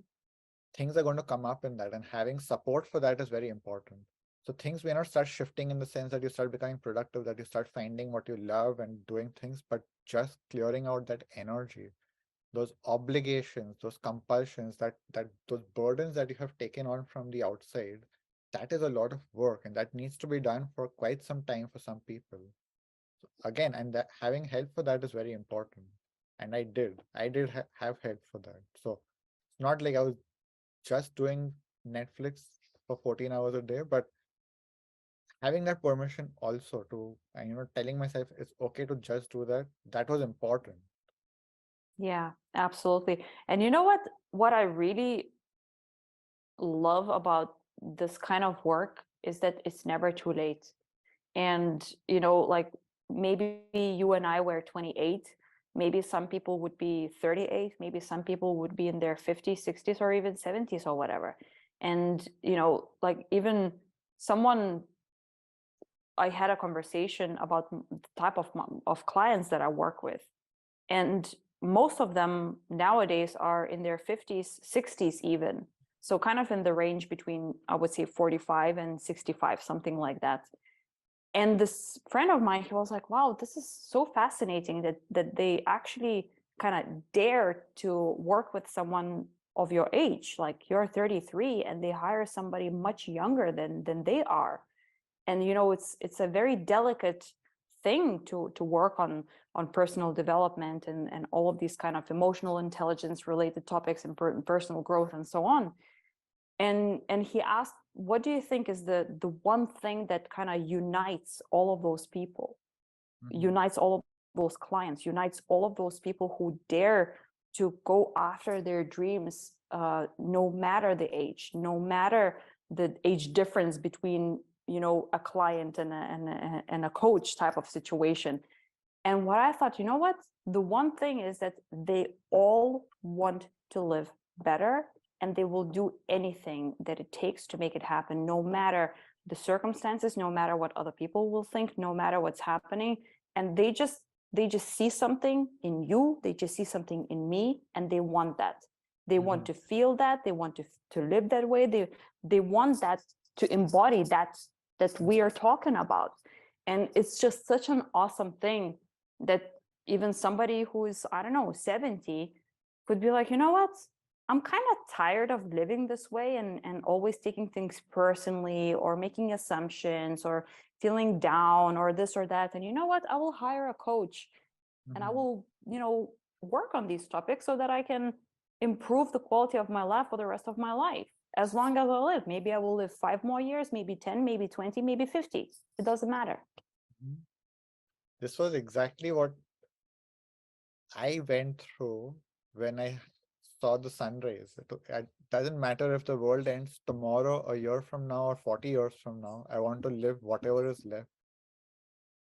things are going to come up in that, and having support for that is very important. So things may not start shifting in the sense that you start becoming productive, that you start finding what you love and doing things, but just clearing out that energy, those obligations, those compulsions, that those burdens that you have taken on from the outside, that is a lot of work, and that needs to be done for quite some time for some people. Again, and that having help for that is very important. And I did have help for that. So it's not like I was just doing Netflix for 14 hours a day, but having that permission also to, and telling myself it's okay to just do that, that was important. Yeah, absolutely. And you know what I really love about this kind of work is that it's never too late. And like, maybe you and I were 28, maybe some people would be 38, maybe some people would be in their 50s, 60s, or even 70s or whatever. And like, even someone, I had a conversation about the type of clients that I work with, and most of them nowadays are in their 50s, 60s even, so kind of in the range between, I would say, 45 and 65, something like that. And this friend of mine, he was like, wow, this is so fascinating that they actually kind of dare to work with someone of your age, like you're 33, and they hire somebody much younger than they are. And it's a very delicate thing to work on personal development and all of these kind of emotional intelligence related topics and personal growth and so on. And he asked, what do you think is the one thing that kind of unites all of those people, Mhm. unites all of those clients, unites all of those people who dare to go after their dreams, no matter the age, no matter the age difference between a client and a coach type of situation. And what I thought, what, the one thing is that they all want to live better, and they will do anything that it takes to make it happen, no matter the circumstances, no matter what other people will think, no matter what's happening. And they just see something in you, they just see something in me, and they want that. They want Mhm. to feel that, they want to live that way, they want that, to embody that we are talking about. And it's just such an awesome thing that even somebody who is, I don't know, 70 could be like, you know what? I'm kind of tired of living this way and always taking things personally or making assumptions or feeling down or this or that. And you know what? I will hire a coach and I Mhm. will, work on these topics so that I can improve the quality of my life for the rest of my life. As long as I live, maybe I will live 5 more years, maybe 10, maybe 20, maybe 50. It doesn't matter. Mhm. This was exactly what I went through when I saw the sunrise. It doesn't matter if the world ends tomorrow, a year from now, or 40 years from now. I want to live whatever is left,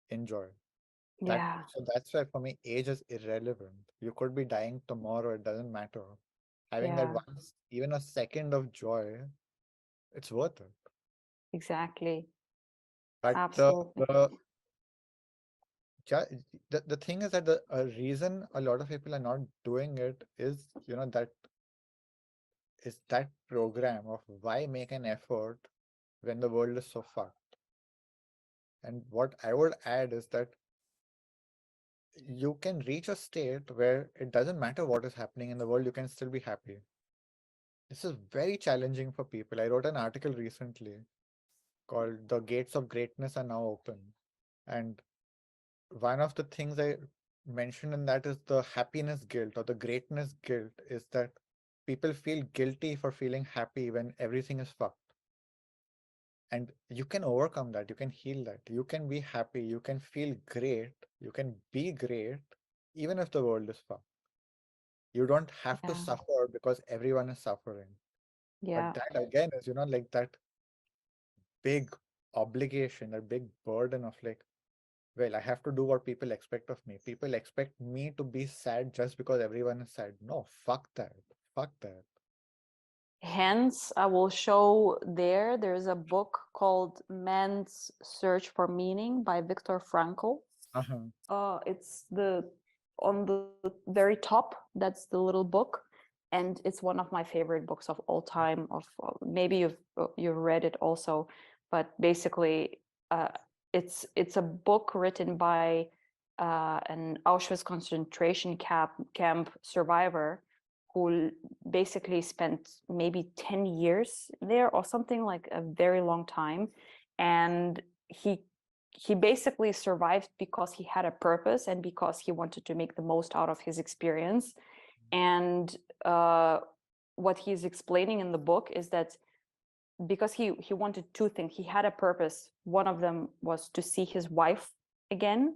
enjoy. That Yeah, so that's why for me age is irrelevant. You could be dying tomorrow, it doesn't matter. Having that yeah, once, even a second of joy, it's worth it. exactly. But Absolutely. the thing is that the reason a lot of people are not doing it is, that is that program of why make an effort when the world is so fucked. And what I would add is that you can reach a state where it doesn't matter what is happening in the world, you can still be happy. This is very challenging for people. I wrote an article recently called The Gates of Greatness Are Now Open. And one of the things I mentioned in that is the happiness guilt or the greatness guilt is that people feel guilty for feeling happy when everything is fucked. And you can overcome that, you can heal that, you can be happy, you can feel great, you can be great, even if the world is fucked. You don't have to Yeah, suffer because everyone is suffering. But yeah. that again is, like that big obligation, that big burden of like, well, I have to do what people expect of me. People expect me to be sad just because everyone is sad. No, fuck that. Fuck that. Hence, I will show there's a book called Man's Search for Meaning by Viktor Frankl. Uh-huh. It's the on the very top, that's the little book, and it's one of my favorite books of all time. Of maybe you've read it also, but basically, uh, it's a book written by an Auschwitz concentration camp survivor who basically spent maybe 10 years there or something, like a very long time. And he basically survived because he had a purpose and because he wanted to make the most out of his experience. And what he's explaining in the book is that because he wanted two things, he had a purpose. One of them was to see his wife again,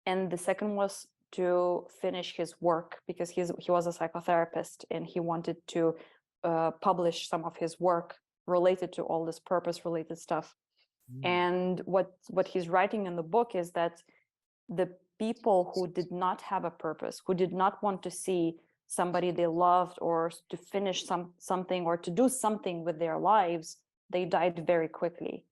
and the second was to finish his work, because he was a psychotherapist and he wanted to publish some of his work related to all this purpose related stuff. And what he's writing in the book is that the people who did not have a purpose, who did not want to see somebody they loved or to finish something or to do something with their lives, they died very quickly.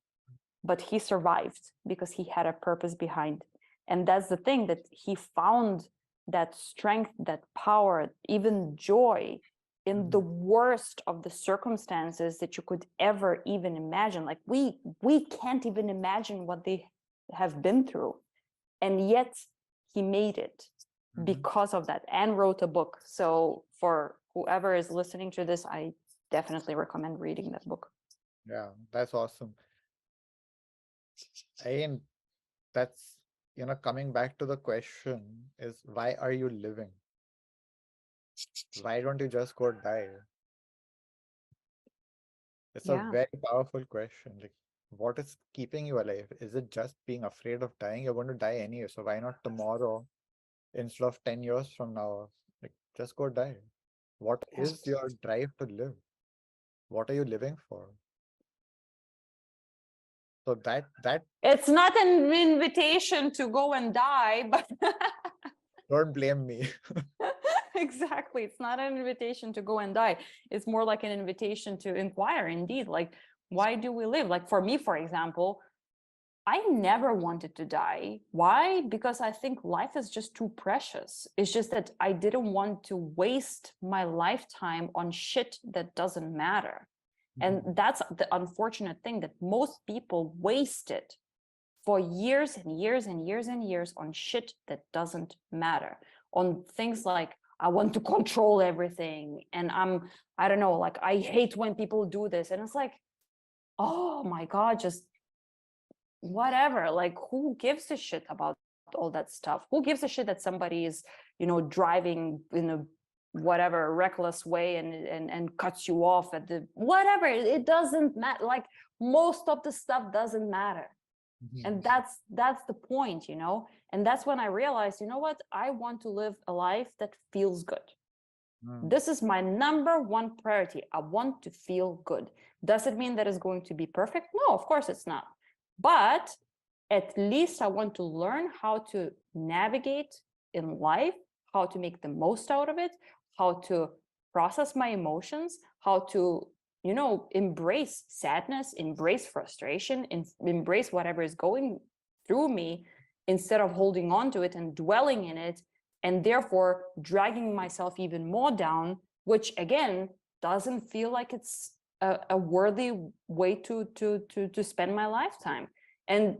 But he survived because he had a purpose behind. And that's the thing, that he found that strength, that power, even joy in the worst of the circumstances that you could ever even imagine. Like we can't even imagine what they have been through. And yet he made it because of that, and wrote a book. So for whoever is listening to this, I definitely recommend reading that book. Yeah, that's awesome. And that's, coming back to the question is, why are you living? Why don't you just go die? It's a Yeah. very powerful question. Like, what is keeping you alive? Is it just being afraid of dying? You're going to die anyway, so why not tomorrow instead of 10 years from now? Like, just go die. What is your drive to live? What are you living for? So that It's not an invitation to go and die, but don't blame me. exactly, it's not an invitation to go and die. It's more like an invitation to inquire, indeed, like, why do we live? Like for me, for example, I never wanted to die. Why? Because I think life is just too precious. It's just that I didn't want to waste my lifetime on shit that doesn't matter. And that's the unfortunate thing, that most people waste it for years and years and years and years on shit that doesn't matter, on things like, I want to control everything, and I don't know, like, I hate when people do this, and it's like, oh my god, just whatever. Like, who gives a shit about all that stuff? Who gives a shit that somebody is, driving in a whatever reckless way and cuts you off at the whatever? It doesn't matter. Like, most of the stuff doesn't matter. And that's the point. And that's when I realized, you know what, I want to live a life that feels good. This is my number one priority. I want to feel good. Does it mean that it's going to be perfect? No, of course it's not. But at least I want to learn how to navigate in life, how to make the most out of it, how to process my emotions, how to embrace sadness, embrace frustration, embrace whatever is going through me, instead of holding on to it and dwelling in it, and therefore dragging myself even more down, which again doesn't feel like it's a worthy way to spend my lifetime. And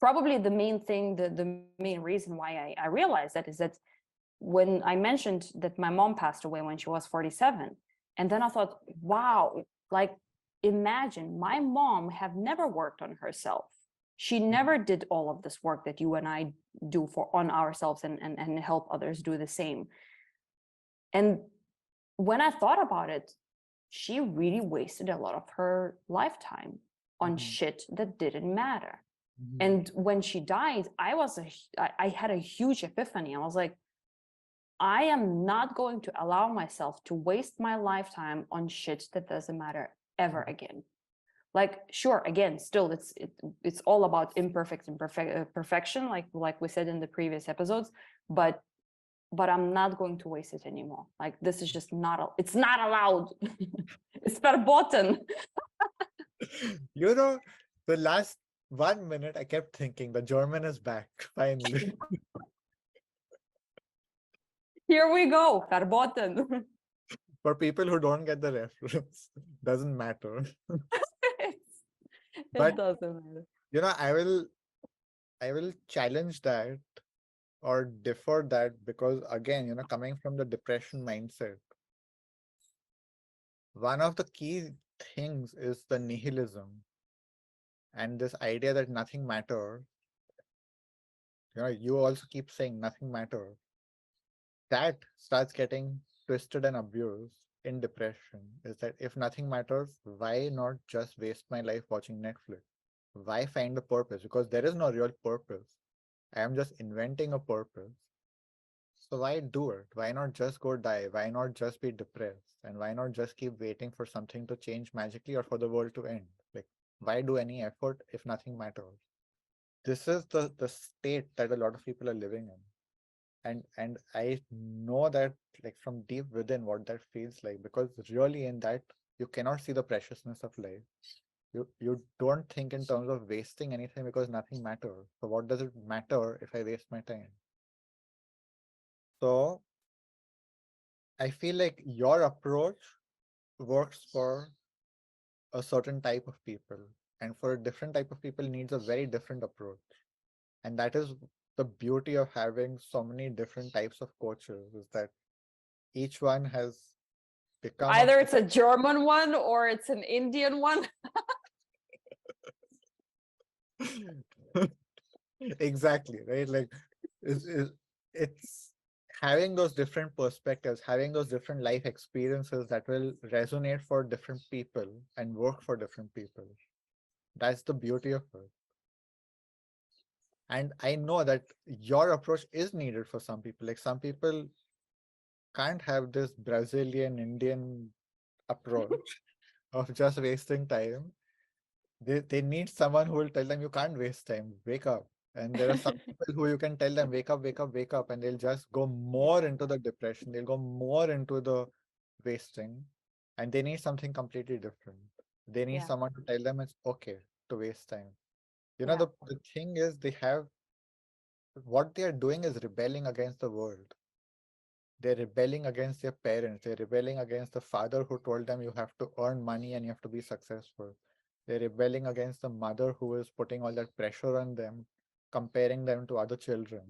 probably the main thing, the main reason why I realized that is that when I mentioned that my mom passed away when she was 47, and then I thought, wow, like, imagine my mom have never worked on herself. She never did all of this work that you and I do on ourselves, and help others do the same. And when I thought about it, she really wasted a lot of her lifetime on shit that didn't matter. And when she died, I had a huge epiphany. I was like, I am not going to allow myself to waste my lifetime on shit that doesn't matter ever again. Like, sure, again, still it's all about imperfect and perfection, like we said in the previous episodes, but I'm not going to waste it anymore. Like, this is just it's not allowed. It's verboten. The last 1 minute I kept thinking the German is back finally. Here we go, verboten. For people who don't get the reference, doesn't matter. It But doesn't matter. I will challenge that or differ that, because again, coming from the depression mindset, one of the key things is the nihilism and this idea that nothing matters. You also keep saying nothing matters. That starts getting twisted and abused in depression. Is that if nothing matters, why not just waste my life watching Netflix? Why find a purpose? Because there is no real purpose. I am just inventing a purpose. So why do it? Why not just go die? Why not just be depressed? And why not just keep waiting for something to change magically or for the world to end? Like, why do any effort if nothing matters? This is the state that a lot of people are living in. And I know that, like, from deep within what that feels like, because really in that you cannot see the preciousness of life. You don't think in terms of wasting anything because nothing matters. So what does it matter if I waste my time? So I feel like your approach works for a certain type of people, and for a different type of people needs a very different approach. And that is the beauty of having so many different types of coaches, is that each one has become a Either it's a German one or it's an Indian one. exactly right. Like it's having those different perspectives, having those different life experiences that will resonate for different people and work for different people. That's the beauty of it. And I know that your approach is needed for some people. Like, some people can't have this Brazilian Indian approach of just wasting time. They need someone who will tell them, you can't waste time, wake up. And there are some people who you can tell them, wake up, wake up, wake up, and they'll just go more into the depression, they'll go more into the wasting, and they need something completely different. They need Yeah, someone to tell them it's okay to waste time. yeah. The thing is, they have, what they are doing is rebelling against the world. They're rebelling against their parents. They're rebelling against the father who told them you have to earn money and you have to be successful. They're rebelling against the mother who is putting all that pressure on them, comparing them to other children.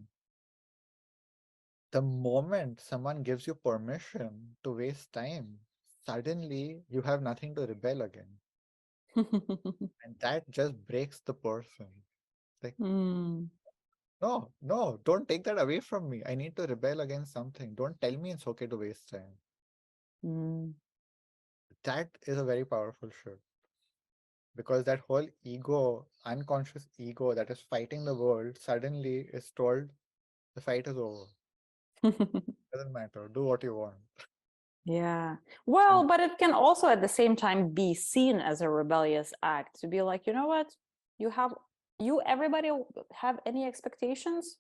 The moment someone gives you permission to waste time, suddenly you have nothing to rebel against. And that just breaks the person. Like, Mm, no, no, don't take that away from me. I need to rebel against something. Don't tell me it's okay to waste time. mm. That is a very powerful shift, because that whole ego, unconscious ego that is fighting the world, suddenly is told the fight is over. Doesn't matter. Do what you want. Yeah. And Well, but it can also at the same time be seen as a rebellious act to be like, you know what? You have everybody have any expectations?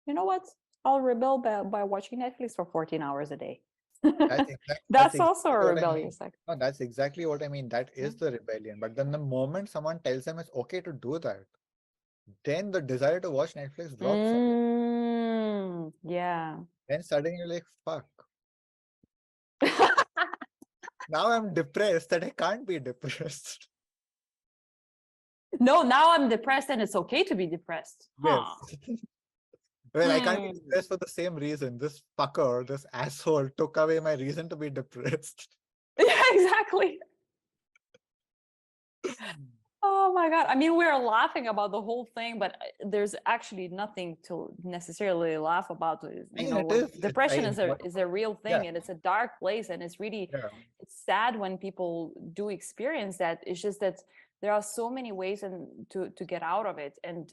You know what? I'll rebel by watching Netflix for 14 hours a day. that's That's also exactly a what I mean. rebellious act. No, that's exactly what I mean. That Yeah. is the rebellion. But then the moment someone tells them it's okay to do that, then the desire to watch Netflix drops off. Yeah. Then suddenly you're like, fuck. Now I'm depressed that I can't be depressed. No, now I'm depressed and it's okay to be depressed. Yes. Huh. Well, I can't be Hmm. depressed for the same reason. This fucker, this asshole took away my reason to be depressed. Yeah, exactly. Oh my God. I mean, we're laughing about the whole thing, but there's actually nothing to necessarily laugh about. I You mean, know, it like is. depression is a real Yeah, thing and it's a dark place and it's really yeah. it's sad when people do experience that. It's just that there are so many ways and to get out of it. And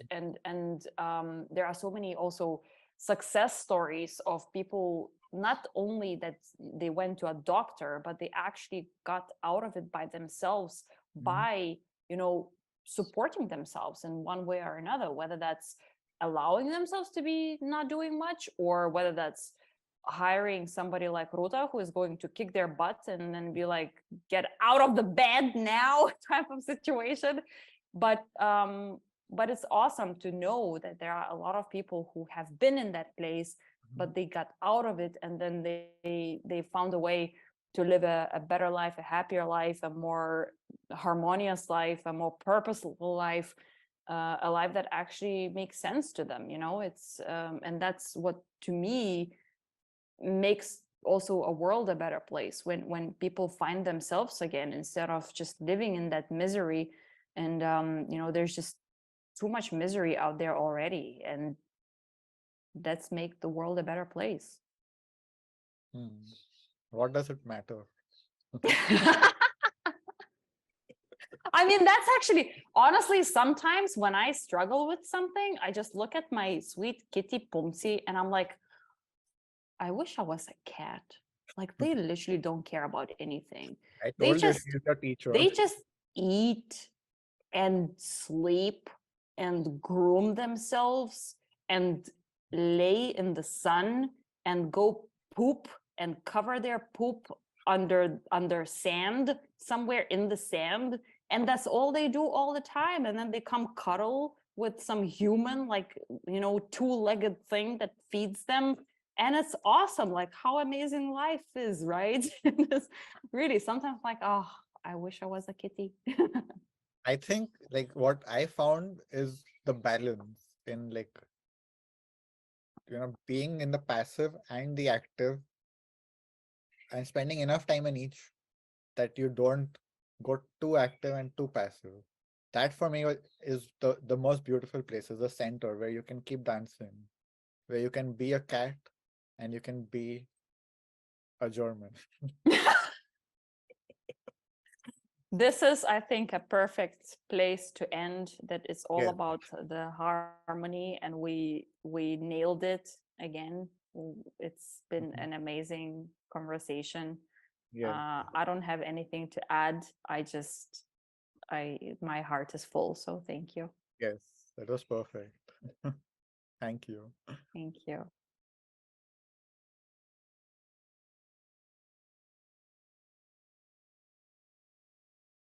there are so many also success stories of people not only that they went to a doctor, but they actually got out of it by themselves Mhm. by supporting themselves in one way or another, whether that's allowing themselves to be not doing much or whether that's hiring somebody like Ruta who is going to kick their butt and then be like, get out of the bed now type of situation. But it's awesome to know that there are a lot of people who have been in that place, Mhm. but they got out of it and then they found a way to live a better life, a happier life, a more harmonious life, a more purposeful life. a life that actually makes sense to them. It's and that's what, to me, makes also a world a better place, when people find themselves again, instead of just living in that misery. And there's just too much misery out there already, and let's make the world a better place. Hmm. What does it matter? I mean, that's actually, honestly, sometimes when I struggle with something, I just look at my sweet kitty Pumsi and I'm like, I wish I was a cat. Like, they literally don't care about anything. I They told you just she's your teacher. they just eat and sleep and groom themselves and lay in the sun and go poop and cover their poop under sand, somewhere in the sand, and that's all they do all the time. And then they come cuddle with some human, like, two-legged thing that feeds them, and it's awesome. Like, how amazing life is, right? It's really sometimes like, oh, I wish I was a kitty. I think like what I found is the balance in like, being in the passive and the active, and spending enough time in each that you don't go too active and too passive. That for me is the most beautiful place, is the center where you can keep dancing, where you can be a cat and you can be a German. This is, I think, a perfect place to end. That is all Yes, about the harmony, and we nailed it again. It's been mhm, an amazing conversation. yes, I don't have anything to add. My heart is full. So thank you. yes. That was perfect. Thank you. Thank you.